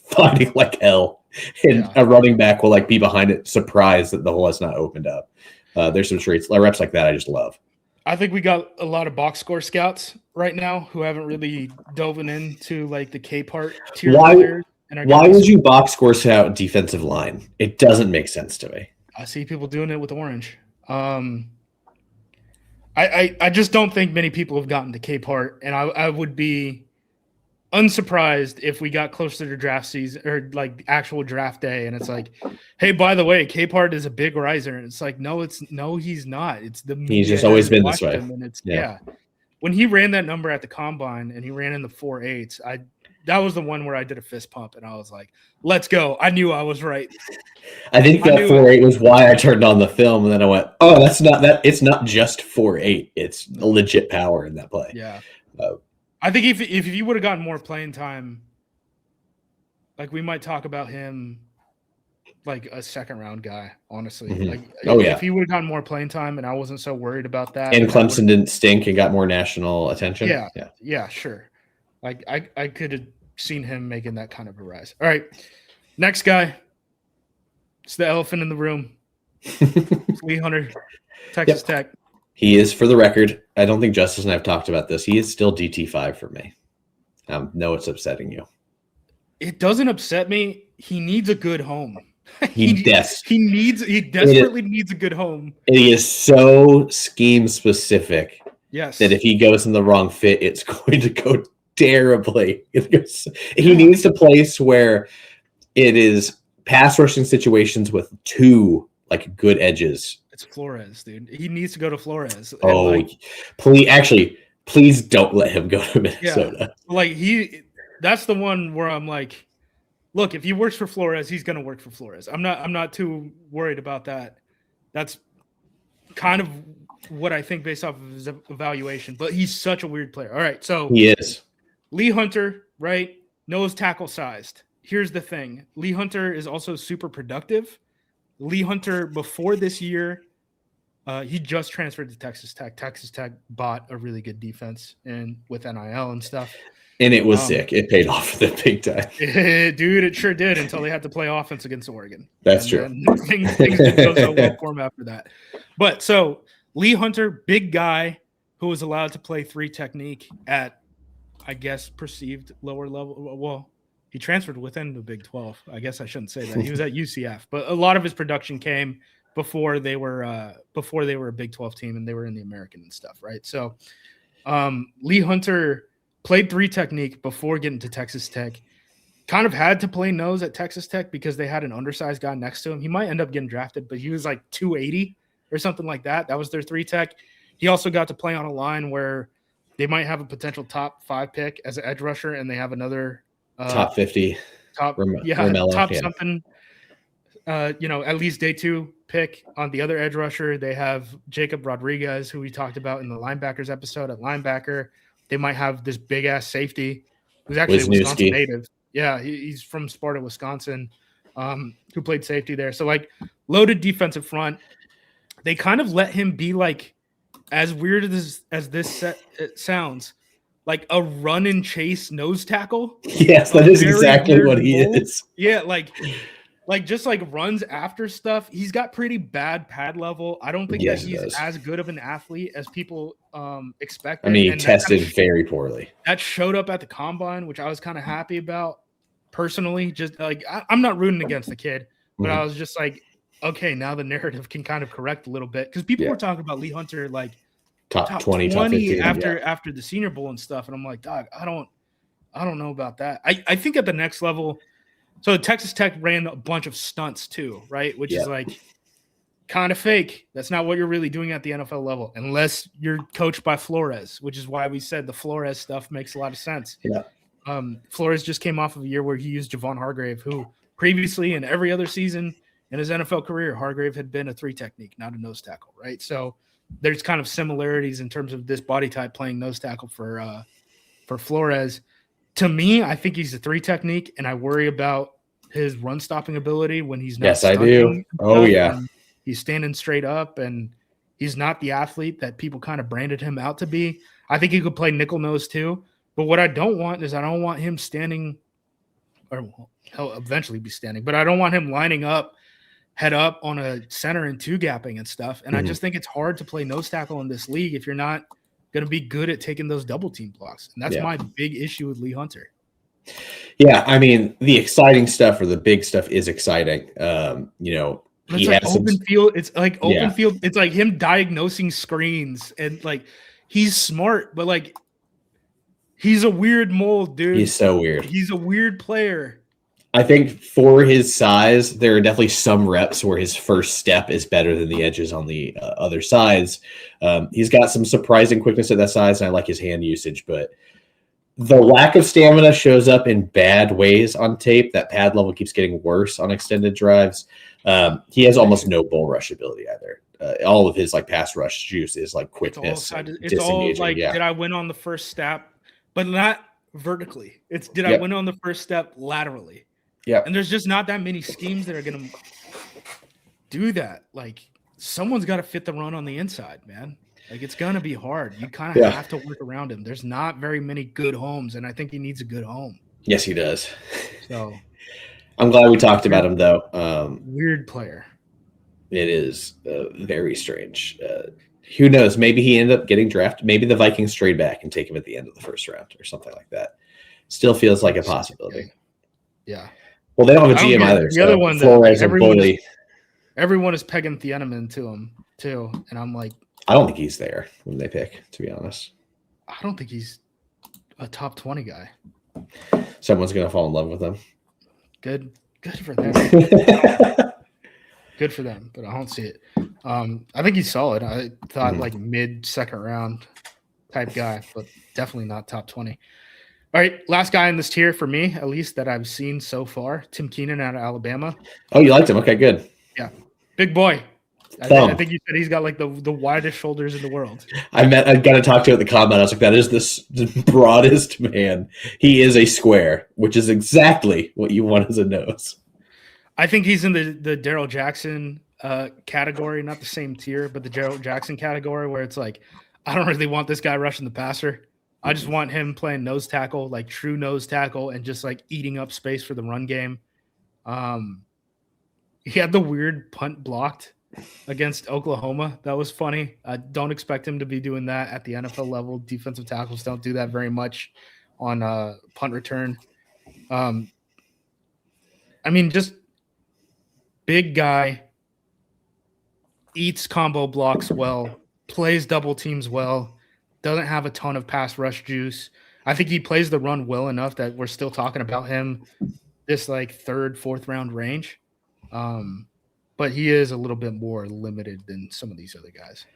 fighting like hell. And a running back will like be behind it, surprised that the hole has not opened up. There's some reps like that I just love. I think we got a lot of box score scouts right now who haven't really dove into like the Capehart tier players. Why would you box score scout defensive line? It doesn't make sense to me. I see people doing it with Orange. I just don't think many people have gotten to Capehart, and I would be unsurprised if we got closer to draft season or like actual draft day, and it's like, hey, by the way, Capehart is a big riser, and it's like, no, he's not. It's the media He's just always has been this watched way. him, and it's When he ran that number at the combine and he ran in the 4.8s, that was the one where I did a fist pump and I was like, let's go. I knew I was right. I think that 4.8 was why I turned on the film, and then I went, oh, that's not that. It's not just 4.8. It's legit power in that play. Yeah. I think if he would have gotten more playing time, like we might talk about him like a second round guy, honestly. Mm-hmm. Like, if he would have gotten more playing time and I wasn't so worried about that. And Clemson didn't stink and got more national attention. Yeah, sure. Like I could have seen him making that kind of a rise. All right. Next guy. It's the elephant in the room. Lee Hunter, Texas Tech. He is, for the record, I don't think Justis and I have talked about this. He is still DT5 for me. No, it's upsetting you. It doesn't upset me. He needs a good home. He desperately needs a good home. He is so scheme specific. Yes. That if he goes in the wrong fit, it's going to go terribly. He needs a place where it is pass rushing situations with two like good edges. It's Flores, dude. He needs to go to Flores. Oh, please don't let him go to Minnesota. Yeah, like that's the one where I'm like, look, if he works for Flores, he's going to work for Flores. I'm not too worried about that. That's kind of what I think based off of his evaluation, but he's such a weird player. All right. So he is. Lee Hunter, right? Nose tackle sized. Here's the thing. Lee Hunter is also super productive. Lee Hunter, before this year, he just transferred to Texas Tech. Texas Tech bought a really good defense and with NIL and stuff. And it was sick. It paid off for the big time. Dude, it sure did until they had to play offense against Oregon. That's true. Things didn't go so well for him after that. But so Lee Hunter, big guy who was allowed to play 3 technique at, I guess, perceived lower level. Well, he transferred within the Big 12. I guess I shouldn't say that. He was at UCF, but a lot of his production came before they were a Big 12 team and they were in the American and stuff, right? So Lee Hunter played 3 technique before getting to Texas Tech. Kind of had to play nose at Texas Tech because they had an undersized guy next to him. He might end up getting drafted, but he was like 280 or something like that. That was their 3 tech. He also got to play on a line where they might have a potential top 5 pick as an edge rusher, and they have another top 50, top something. At least day 2 pick on the other edge rusher. They have Jacob Rodriguez, who we talked about in the linebackers episode at linebacker. They might have this big ass safety who's actually a Wisconsin native. Yeah, he's from Sparta, Wisconsin, who played safety there. So like loaded defensive front. They kind of let him be like, as weird as this it sounds, like a run and chase nose tackle. Yes, that is exactly what he is. Yeah, like just like runs after stuff. He's got pretty bad pad level. I don't think that he's as good of an athlete as people expected. I mean, he tested very poorly. That showed up at the combine, which I was kind of happy about personally. Just like I'm not rooting against the kid, but I was just like, okay, now the narrative can kind of correct a little bit because people were talking about Lee Hunter like top 20 top 15, after the Senior Bowl and stuff, and I'm like, dog, I don't know about that. I think at the next level. So Texas Tech ran a bunch of stunts too, right? Which is like kind of fake. That's not what you're really doing at the NFL level, unless you're coached by Flores, which is why we said the Flores stuff makes a lot of sense. Yeah. Flores just came off of a year where he used Javon Hargrave, who previously in every other season in his NFL career, Hargrave had been a 3 technique, not a nose tackle, right? So there's kind of similarities in terms of this body type playing nose tackle for Flores. To me, I think he's a 3 technique, and I worry about his run stopping ability when he's not. Yes, I do. Oh, yeah. He's standing straight up, and he's not the athlete that people kind of branded him out to be. I think he could play nickel nose too. But what I don't want is I don't want him standing, or he'll eventually be standing, but I don't want him lining up, head up on a center and 2 gapping and stuff. And I just think it's hard to play nose tackle in this league if you're not going to be good at taking those double team blocks. And that's my big issue with Lee Hunter. Yeah, I mean, the exciting stuff or the big stuff is exciting. It's like open field. It's like open field. It's like him diagnosing screens, and like he's smart, but like He's a weird mold, dude. He's so weird. He's a weird player. I think for his size, there are definitely some reps where his first step is better than the edges on the other sides. He's got some surprising quickness at that size, and I like his hand usage, but the lack of stamina shows up in bad ways on tape. That pad level keeps getting worse on extended drives. He has almost no bull rush ability either. All of his like pass rush juice is like quickness. It's all like, did I win on the first step, but not vertically? It's did I win on the first step laterally? Yeah. And there's just not that many schemes that are going to do that. Like someone's got to fit the run on the inside, man. Like it's going to be hard. You kind of have to work around him. There's not very many good homes, and I think he needs a good home. Yes, he does. So I'm glad we talked about him, though. Weird player. It is very strange. Who knows? Maybe he ended up getting drafted. Maybe the Vikings trade back and take him at the end of the first round or something like that. Still feels like a possibility. Yeah. Well, they don't have a GM either. The other one, everyone is pegging Thieneman to him too, and I'm like, I don't think he's there when they pick. To be honest, I don't think he's a top 20 guy. Someone's gonna fall in love with him. Good for them. Good for them, but I don't see it. I think he's solid. I thought like mid second round type guy, but definitely not top 20. All right, last guy in this tier for me, at least that I've seen so far, Tim Keenan out of Alabama. Oh, you liked him? Okay, good. Yeah, big boy. I think you said he's got like the widest shoulders in the world. I got to talk to you at the combine. I was like, that is the broadest man. He is a square, which is exactly what you want as a nose. I think he's in the Daryl Jackson category, not the same tier, but the Daryl Jackson category where it's like, I don't really want this guy rushing the passer. I just want him playing nose tackle, like true nose tackle, and just like eating up space for the run game. He had the weird punt blocked against Oklahoma. That was funny. I don't expect him to be doing that at the NFL level. Defensive tackles don't do that very much on punt return. I mean, just big guy, eats combo blocks well, plays double teams well, doesn't have a ton of pass rush juice. I think he plays the run well enough that we're still talking about him this like third, fourth round range. But he is a little bit more limited than some of these other guys.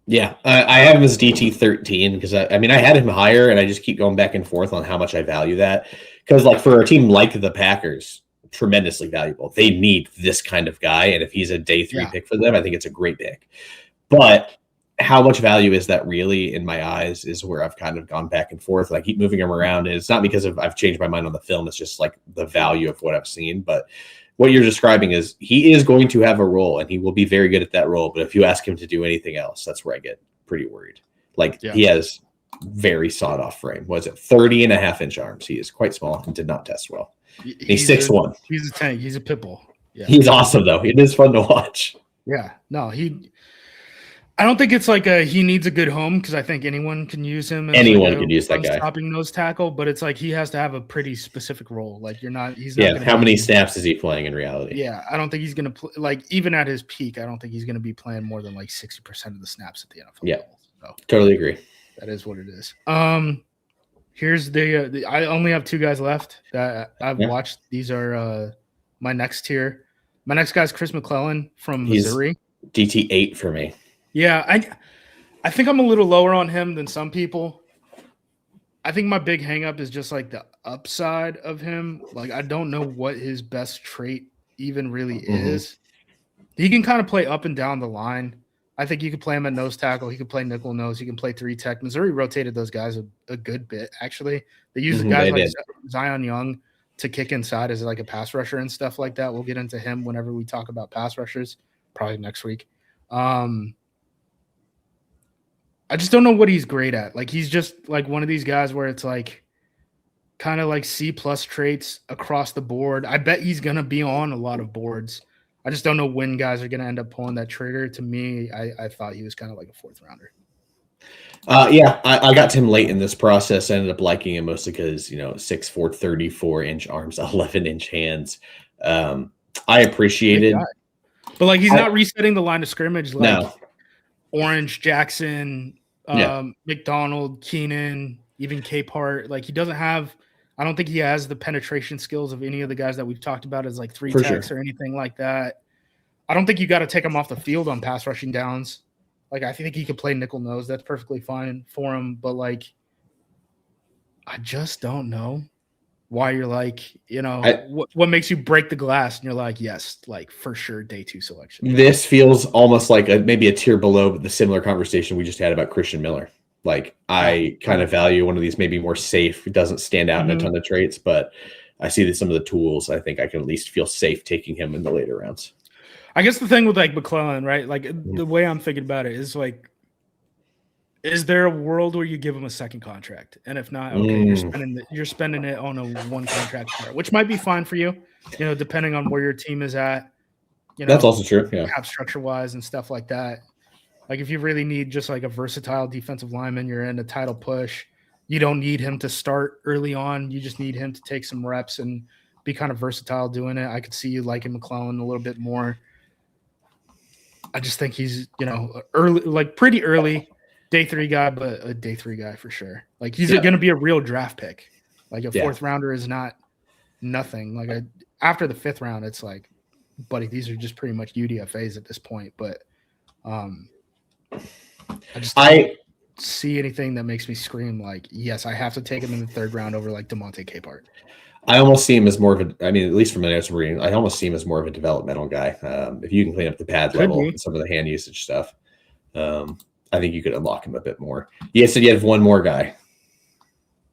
Yeah, I have him as DT 13 because I had him higher, and I just keep going back and forth on how much I value that. Because like for a team like the Packers, tremendously valuable. They need this kind of guy, and if he's a day 3 pick for them, I think it's a great pick. But how much value is that really in my eyes is where I've kind of gone back and forth. I keep moving him around, and it's not because I've changed my mind on the film. It's just like the value of what I've seen. But what you're describing is he is going to have a role, and he will be very good at that role. But if you ask him to do anything else, that's where I get pretty worried. He has very sawed-off frame. Was it 30.5-inch arms? He is quite small and did not test well. He's 6'1". He's a tank. He's a pit bull. Yeah. He's awesome, though. It is fun to watch. Yeah. No, I don't think it's like he needs a good home because I think anyone can use him. Anyone can use that guy. Stopping nose tackle, but it's like he has to have a pretty specific role. Like he's not. Yeah. How many snaps is he playing in reality? Yeah, I don't think he's going to play. Like even at his peak, I don't think he's going to be playing more than like 60% of the snaps at the NFL. Yeah, level. So totally agree. That is what it is. Here's the I only have 2 guys left that I've watched. These are my next tier. My next guy is Chris McClellan from Missouri. DT 8 for me. Yeah, I think I'm a little lower on him than some people. I think my big hang-up is just like the upside of him. Like I don't know what his best trait even really is. He can kind of play up and down the line. I think you could play him at nose tackle. He could play nickel nose. He can play 3 tech. Missouri rotated those guys a good bit, actually. They used guys like Zion Young to kick inside as like a pass rusher and stuff like that. We'll get into him whenever we talk about pass rushers, probably next week. I just don't know what he's great at. Like he's just like one of these guys where it's like kind of like C+ traits across the board. I bet he's going to be on a lot of boards. I just don't know when guys are going to end up pulling that trigger. To me, I thought he was kind of like a 4th rounder. I got to him late in this process. I ended up liking him mostly because, 6'4", 34-inch arms, 11-inch hands. I appreciated. But like he's not resetting the line of scrimmage like no. Orange, Jackson, McDonald, Keenan, even K-Part. Like, he doesn't have – I don't think he has the penetration skills of any of the guys that we've talked about as, like, three techs or anything like that. I don't think you got to take him off the field on pass rushing downs. Like, I think he could play nickel nose. That's perfectly fine for him. But, like, I just don't know why you're like, you know, what makes you break the glass and you're like, yes, like, for sure, day 2 selection. This feels almost like maybe a tier below the similar conversation we just had about Christen Miller. Like, I kind of value one of these maybe more safe. It doesn't stand out in a ton of traits, but I see that some of the tools, I think I can at least feel safe taking him in the later rounds. I guess the thing with, like, McClellan, right? Like, the way I'm thinking about it is, like, is there a world where you give him a second contract? And if not, okay, you're spending it on a one contract part, which might be fine for you, you know, depending on where your team is at. You know, that's also true. Yeah. Cap structure wise and stuff like that. Like, if you really need just like a versatile defensive lineman, you're in a title push. You don't need him to start early on. You just need him to take some reps and be kind of versatile doing it. I could see you liking McClellan a little bit more. I just think he's, you know, early, like pretty early. Day 3 guy, but a day 3 guy for sure. Like, he's going to be a real draft pick. Like, a 4th rounder is not nothing. Like, after the 5th round, it's like, buddy, these are just pretty much UDFAs at this point. But I just don't see anything that makes me scream like, yes, I have to take him in the 3rd round over like Demonte Kart. I almost see him as more of a, I mean, at least from the notes I'm reading, I almost see him as more of a developmental guy. If you can clean up the pad level and some of the hand usage stuff. I think you could unlock him a bit more. You said you have one more guy.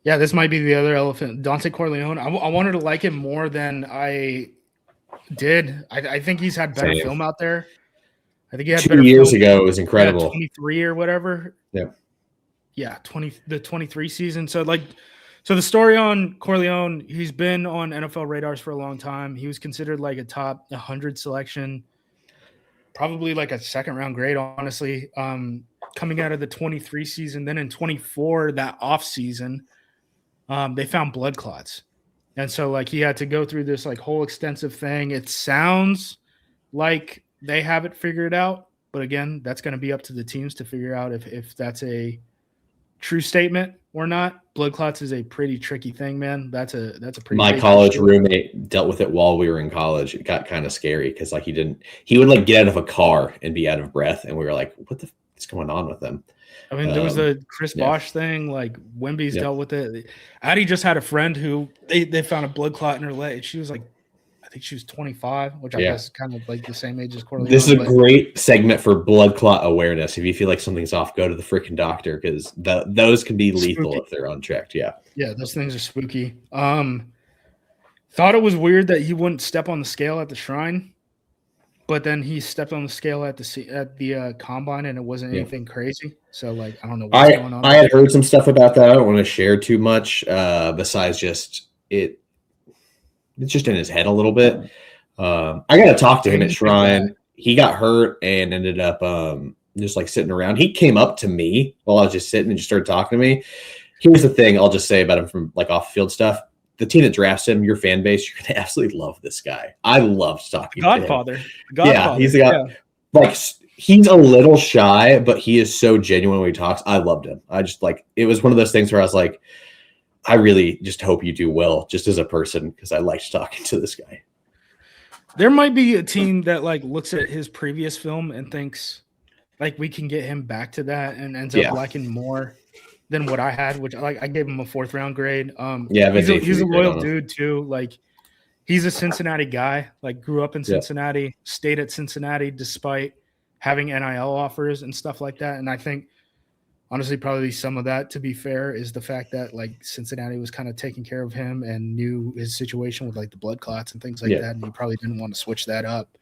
Yeah, this might be the other elephant. Dante Corleone. I wanted to like him more than I did. I think he's had better film out there. I think he had 2 years ago. It was incredible. 23 or whatever. Yeah. Yeah, the 23 season. So the story on Corleone, he's been on NFL radars for a long time. He was considered like a top 100 selection, probably like a 2nd round grade, honestly. Coming out of the 23 season, then in 24, that off season, they found blood clots. And so like he had to go through this like whole extensive thing. It sounds like they have it figured out, but again, that's going to be up to the teams to figure out if that's a true statement or not. Blood clots is a pretty tricky thing, man. That's a pretty. My college roommate dealt with it while we were in college. It got kind of scary because like he would like get out of a car and be out of breath, and we were like, what the what's going on with them? I mean, there was the Chris Bosch thing. Like Wemby's dealt with it. Addie just had a friend who they found a blood clot in her leg. She was like, I think she was 25, which I guess is kind of like the same age as Corleone. This is a great segment for blood clot awareness. If you feel like something's off, go to the freaking doctor because those can be lethal if they're unchecked. Yeah, those things are spooky. Thought it was weird that he wouldn't step on the scale at the shrine. But then he stepped on the scale at the combine, and it wasn't anything crazy. So, like, I don't know what's going on. I had heard some stuff about that. I don't want to share too much besides just it's just in his head a little bit. I got to talk to him at Shrine. He got hurt and ended up just, like, sitting around. He came up to me while I was just sitting and just started talking to me. Here's the thing I'll just say about him from, like, off-field stuff. The team that drafts him, your fan base, you're going to absolutely love this guy. I love talking to him. Godfather. Yeah, he's like he's a little shy, but he is so genuine when he talks. I loved him. I just like it was one of those things where I was like, I really just hope you do well, just as a person, because I liked talking to this guy. There might be a team that like looks at his previous film and thinks like we can get him back to that, and ends up liking more than what I had, which I gave him a 4th round grade. He's a loyal dude too. Like he's a Cincinnati guy, like grew up in Cincinnati, stayed at Cincinnati despite having NIL offers and stuff like that. And I think honestly, probably some of that, to be fair, is the fact that like Cincinnati was kind of taking care of him and knew his situation with like the blood clots and things like that. And he probably didn't want to switch that up.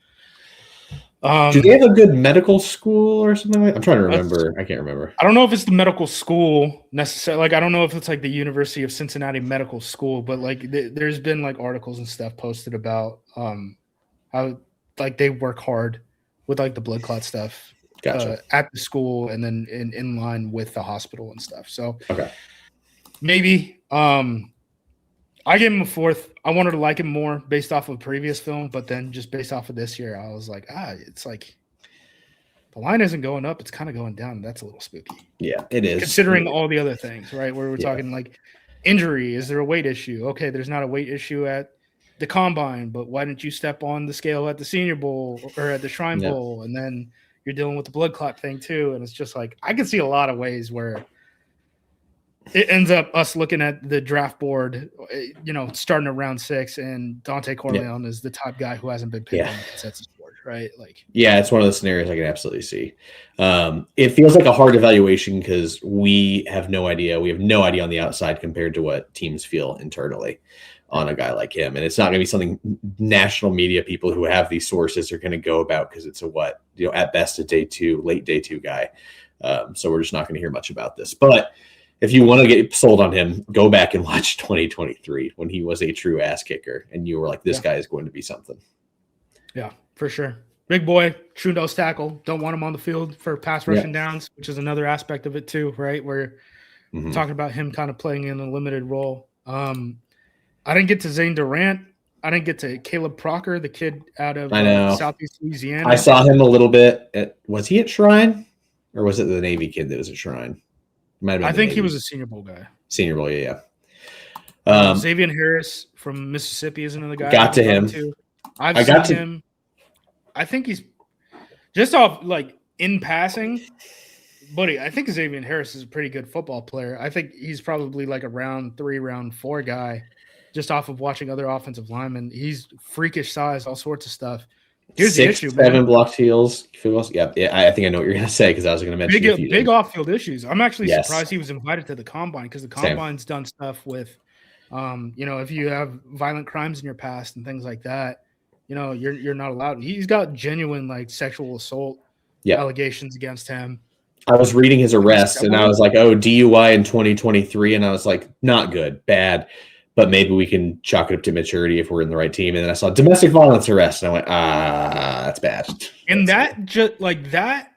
Do they have a good medical school or something like that? I'm trying to remember. I can't remember. I don't know if it's the medical school necessarily. Like, I don't know if it's like the University of Cincinnati Medical School, but like there's been like articles and stuff posted about how like they work hard with like the blood clot stuff at the school and then in line with the hospital and stuff. So maybe I gave him a 4th. I wanted to like him more based off of previous film, but then just based off of this year, I was like, it's like the line isn't going up; it's kind of going down. That's a little spooky. Yeah, it is. Considering all the other things, right? Where we're talking like injury, is there a weight issue? Okay, there's not a weight issue at the combine, but why didn't you step on the scale at the Senior Bowl or at the Shrine Bowl? And then you're dealing with the blood clot thing too. And it's just like, I can see a lot of ways where it ends up us looking at the draft board, starting at round 6, and Dante Corleone is the top guy who hasn't been picked on the consensus board, right? Like, yeah, it's one of the scenarios I can absolutely see. It feels like a hard evaluation because we have no idea. We have no idea on the outside compared to what teams feel internally on a guy like him. And it's not going to be something national media people who have these sources are going to go about because it's at best a late day two guy. So we're just not going to hear much about this. But if you want to get sold on him, go back and watch 2023 when he was a true ass kicker and you were like, this guy is going to be something. Yeah, for sure. Big boy, true nose tackle. Don't want him on the field for pass rushing downs, which is another aspect of it too, right? Where we're talking about him kind of playing in a limited role. I didn't get to Zane Durant. I didn't get to Caleb Proctor, the kid out of Southeast Louisiana. I saw him a little bit. Was he at Shrine? Or was it the Navy kid that was at Shrine? I think he was a Senior Bowl guy. Senior Bowl, yeah. Xavian Harris from Mississippi is another guy. Got to him. I've seen him. I think he's just off like in passing. Buddy, I think Xavian Harris is a pretty good football player. I think he's probably like a round 3, round 4 guy. Just off of watching other offensive linemen. He's freakish size, all sorts of stuff. Here's 6, the issue, 7 blocked heels. Yeah, I think I know what you're going to say because I was going to mention big off-field issues. I'm actually surprised he was invited to the combine because the combine's done stuff with, if you have violent crimes in your past and things like that, you're not allowed. He's got genuine like sexual assault allegations against him. I was reading his arrest and I was like, oh, DUI in 2023, and I was like, not good, bad. But maybe we can chalk it up to maturity if we're in the right team. And then I saw domestic violence arrest, and I went, that's bad. And that just like that,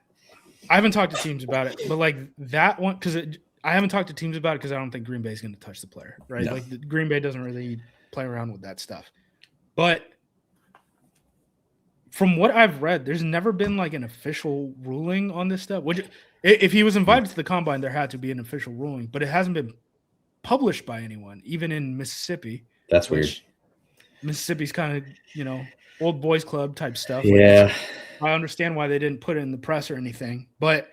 I haven't talked to teams about it, but like that one, because I haven't talked to teams about it because I don't think Green Bay is going to touch the player, right? No. Like Green Bay doesn't really play around with that stuff. But from what I've read, there's never been like an official ruling on this stuff. Which, if he was invited to the combine, there had to be an official ruling, but it hasn't been published by anyone, even in Mississippi. That's weird. Mississippi's kind of, old boys club type stuff. Yeah. I understand why they didn't put it in the press or anything. But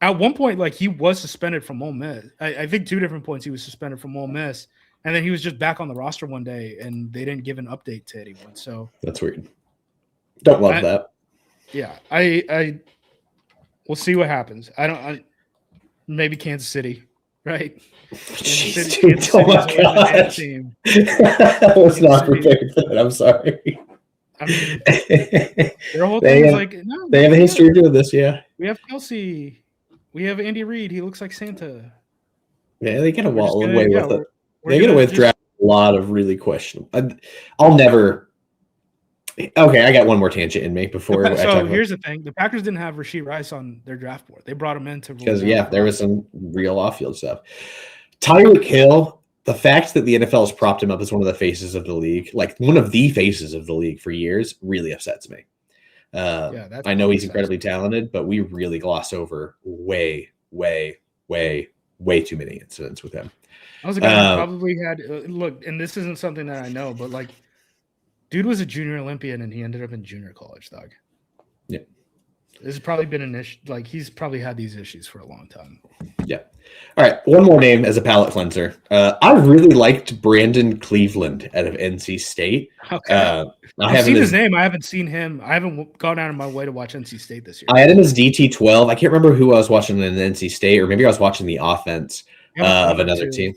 at one point, like, he was suspended from Ole Miss. I think 2 different points he was suspended from Ole Miss. And then he was just back on the roster one day, and they didn't give an update to anyone. So that's weird. Don't love that. Yeah. We'll see what happens. Maybe Kansas City, right? Jeez, dude, oh my gosh. I was not prepared for that. I'm sorry. I mean, their whole thing is like, no, they have a history of doing this, yeah. We have Kelsey. We have Andy Reid. He looks like Santa. Yeah, they get away with it. They get away with drafting a lot of really questionable. I'll never. Okay, I got one more tangent in me before. Here's the thing: the Packers didn't have Rashee Rice on their draft board. They brought him in to because there was some real off-field stuff. Tyreek Hill, the fact that the NFL has propped him up as one of the faces of the league, like one of the faces of the league for years, really upsets me. I know he's incredibly talented, but we really gloss over way too many incidents with him. I was a guy who probably had look, and this isn't something that I know, but like, dude was a junior Olympian and he ended up in junior college, dog. Yeah. This has probably been an issue. Like, he's probably had these issues for a long time. Yeah. All right. One more name as a palate cleanser. I really liked Brandon Cleveland out of NC State. Okay. I've seen his name. I haven't seen him. I haven't gone out of my way to watch NC State this year. I had him as DT12. I can't remember who I was watching in NC State, or maybe I was watching the offense of another team.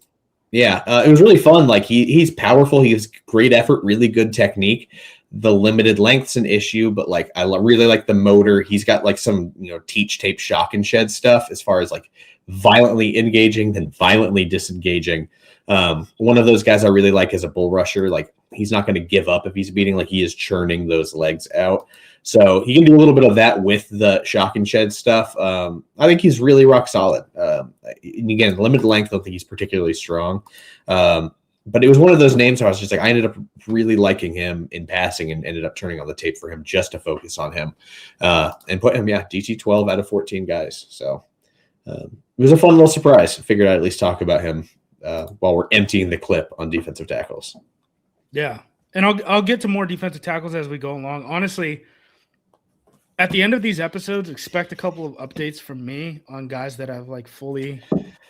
Yeah. It was really fun. Like, he's powerful. He has great effort, really good technique. The limited length's an issue, but like I really like the motor. He's got like some teach tape shock and shed stuff as far as like violently engaging then violently disengaging. One of those guys I really like as a bull rusher. Like, he's not going to give up if he's beating. Like, he is churning those legs out. So he can do a little bit of that with the shock and shed stuff. I think he's really rock solid. And again, limited length, I don't think he's particularly strong. But it was one of those names where I was just like, I ended up really liking him in passing and ended up turning on the tape for him just to focus on him and put him, DT 12 out of 14 guys. So it was a fun little surprise. I figured I'd at least talk about him while we're emptying the clip on defensive tackles. Yeah. And I'll get to more defensive tackles as we go along. Honestly, at the end of these episodes, expect a couple of updates from me on guys that I've like fully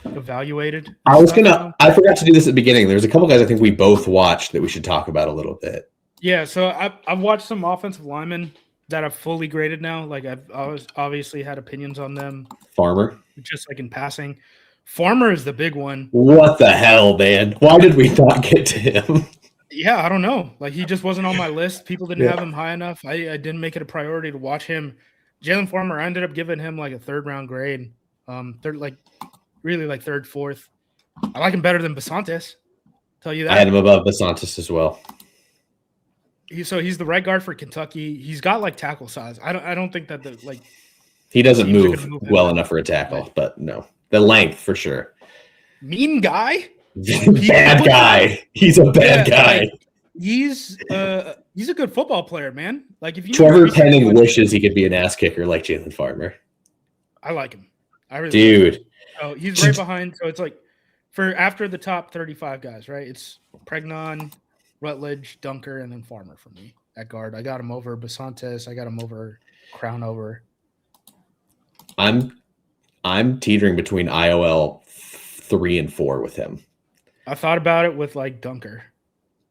evaluated. I forgot to do this at the beginning. There's a couple guys I think we both watched that we should talk about a little bit. Yeah, so I've watched some offensive linemen that I've fully graded now. Like I've always obviously had opinions on them. Farmer, just like in passing. Farmer is the big one. What the hell, man? Why did we not get to him? Yeah, I don't know. Like he just wasn't on my list. People didn't have him high enough. I didn't make it a priority to watch him. Jalen Farmer, I ended up giving him like a 3rd round grade. Third, 4th. I like him better than Basantes. Tell you that. I had him above Basantes as well. He's the right guard for Kentucky. He's got like tackle size. I don't think that he doesn't move well enough for a tackle, right. But no, the length for sure. Mean guy. Bad guy. He's a bad guy. Like, he's a good football player, man. Like if you Trevor Penning wishes he could be an ass kicker like Jalen Farmer. I like him. I really dude. Like him. So he's right behind. So it's like for after the top 35 guys, right? It's Pregnon, Rutledge, Dunker, and then Farmer for me at guard. I got him over Basantes. I got him over Crownover. I'm teetering between IOL 3 and 4 with him. I thought about it with like Dunker.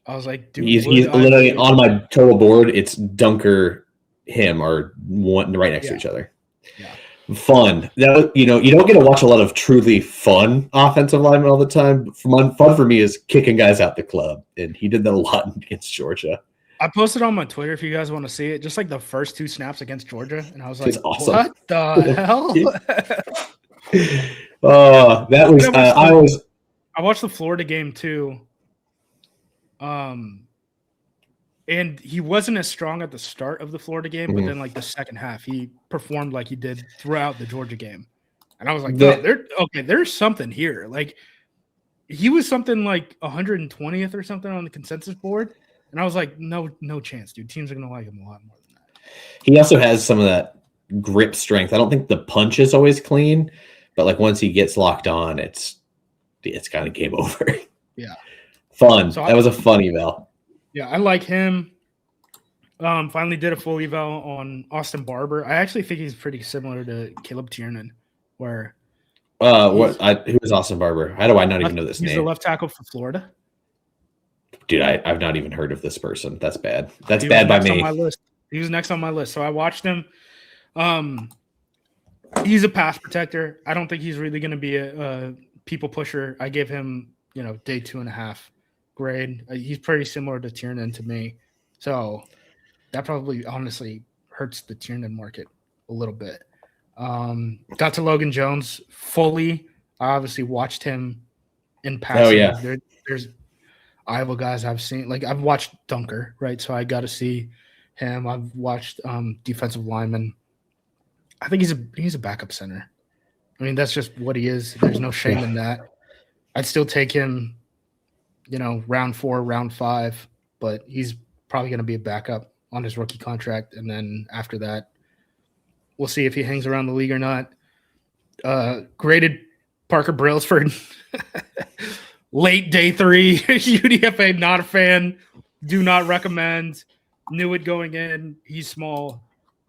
I was like, dude, he's literally on my total board. It's Dunker, him, or one right next to each other. Yeah. Fun. That, you don't get to watch a lot of truly fun offensive linemen all the time. Fun for me is kicking guys out the club, and he did that a lot against Georgia. I posted on my Twitter if you guys want to see it, just like the first 2 snaps against Georgia, and I was like, awesome. What the hell? That was I watched the Florida game too. And he wasn't as strong at the start of the Florida game, but then like the second half, he performed like he did throughout the Georgia game. And I was like, there's something here. Like he was something like 120th or something on the consensus board. And I was like, no chance, dude. Teams are going to like him a lot more than that. He also has some of that grip strength. I don't think the punch is always clean, but like once he gets locked on, it's kind of game over. Yeah. Fun. So that was a fun eval. Yeah, I like him. Finally did a full eval on Austin Barber. I actually think he's pretty similar to Caleb Tiernan. Who is Austin Barber? How do I not even know this name? He's the left tackle for Florida. Dude, I've not even heard of this person. That's bad. That's bad by me. On my list. He was next on my list, so I watched him. He's a pass protector. I don't think he's really going to be a people pusher. I gave him, day 2.5 grade. He's pretty similar to Tiernan to me. So that probably honestly hurts the Tiernan market a little bit. Got to Logan Jones fully. I obviously watched him in passing. Oh, yeah. There's Iowa guys I've seen. Like I've watched Dunker, right? So I got to see him. I've watched defensive linemen. I think he's a backup center. I mean, that's just what he is. There's no shame in that. I'd still take him, round 4, round 5, but he's probably going to be a backup on his rookie contract. And then after that, we'll see if he hangs around the league or not. Graded Parker Brailsford late day 3. UDFA, not a fan. Do not recommend. Knew it going in. He's small.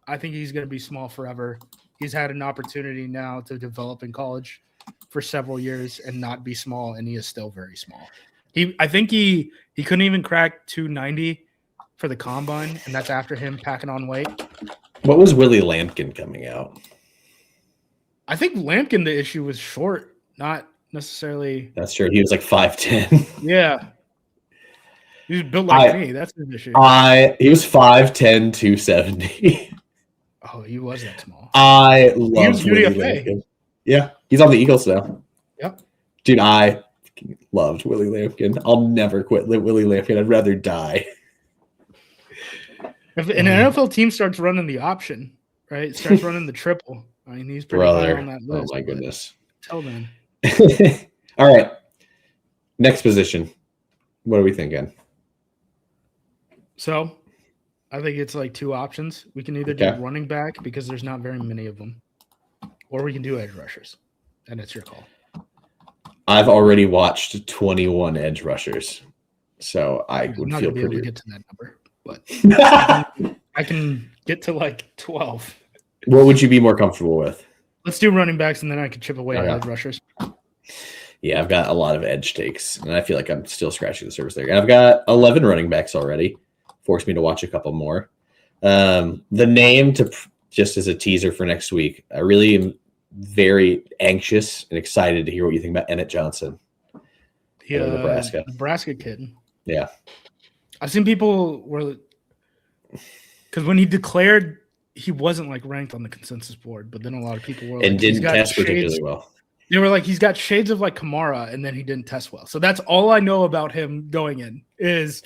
I think he's going to be small forever. He's had an opportunity now to develop in college for several years and not be small, and he is still very small. I think he couldn't even crack 290 for the combine, and that's after him packing on weight. What was Willie Lampkin coming out? I think Lampkin, the issue was short, not necessarily. That's true. He was like 5'10". Yeah. He was built like me. That's his issue. He was 5'10", 270. Oh, he was that small. I love Willie Lampkin. Yeah, he's on the Eagles now. Yep. Dude, I loved Willie Lampkin. I'll never quit Willie Lampkin. I'd rather die. If an NFL team starts running the option, right? Starts running the triple. I mean, he's pretty high on that list. Oh, my goodness. Tell them. All right. Next position. What are we thinking? So I think it's like two options. We can either do running back because there's not very many of them, or we can do edge rushers, and it's your call. I've already watched 21 edge rushers, so I would feel pretty. Able to get to that number, but I can get to like 12. What would you be more comfortable with? Let's do running backs, and then I can chip away at edge rushers. Yeah, I've got a lot of edge takes, and I feel like I'm still scratching the surface there. And I've got 11 running backs already. Forced me to watch a couple more. The name, to just as a teaser for next week, I really am very anxious and excited to hear what you think about Emmett Johnson. Nebraska kid. Yeah. I've seen people because when he declared, he wasn't like ranked on the consensus board, but then a lot of people were and didn't test particularly well. They were like, he's got shades of like Kamara, and then he didn't test well. So that's all I know about him going in is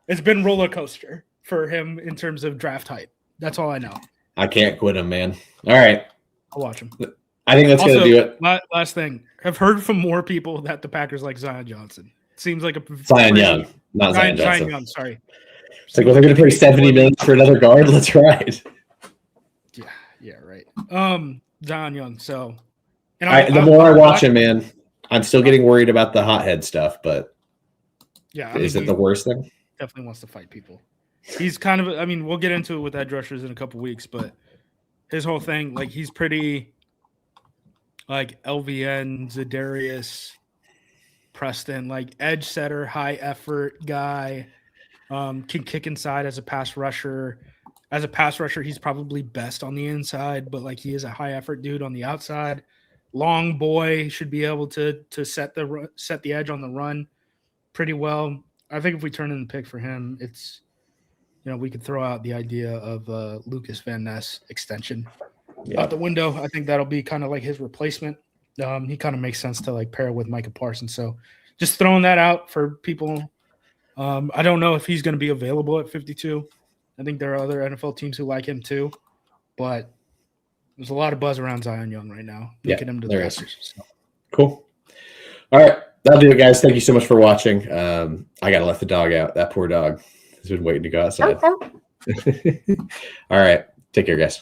it's been roller coaster for him in terms of draft hype. That's all I know. I can't quit him, man. All right. I'll watch him. I think that's going to do it. Last thing. I've heard from more people that the Packers like Zion Johnson. Seems like a Zion Young, not Zion Johnson. Zion Young, sorry. It's like, well, they're going to pay $70 million for another guard. Let's ride. Yeah, right. Zion Young. So, and the more I watch him, man, I'm still getting worried about the hothead stuff. But yeah, is it the worst thing? Definitely wants to fight people. He's kind of. I mean, we'll get into it with edge rushers in a couple weeks, but his whole thing, like, he's pretty like LVN, Zadarius, Preston, like edge setter, high effort guy, can kick inside as a pass rusher. As a pass rusher, he's probably best on the inside, but like he is a high effort dude on the outside. Long boy, should be able to set the edge on the run pretty well. I think if we turn in the pick for him, it's, we could throw out the idea of Lucas Van Ness extension out the window. I think that'll be kind of like his replacement. He kind of makes sense to like pair with Micah Parsons. So just throwing that out for people. I don't know if he's going to be available at 52. I think there are other NFL teams who like him too, but there's a lot of buzz around Zion Young right now. Making him to the Packers. So. Cool. All right. That'll do it, guys. Thank you so much for watching. I got to let the dog out. That poor dog has been waiting to go outside. All right. Take care, guys.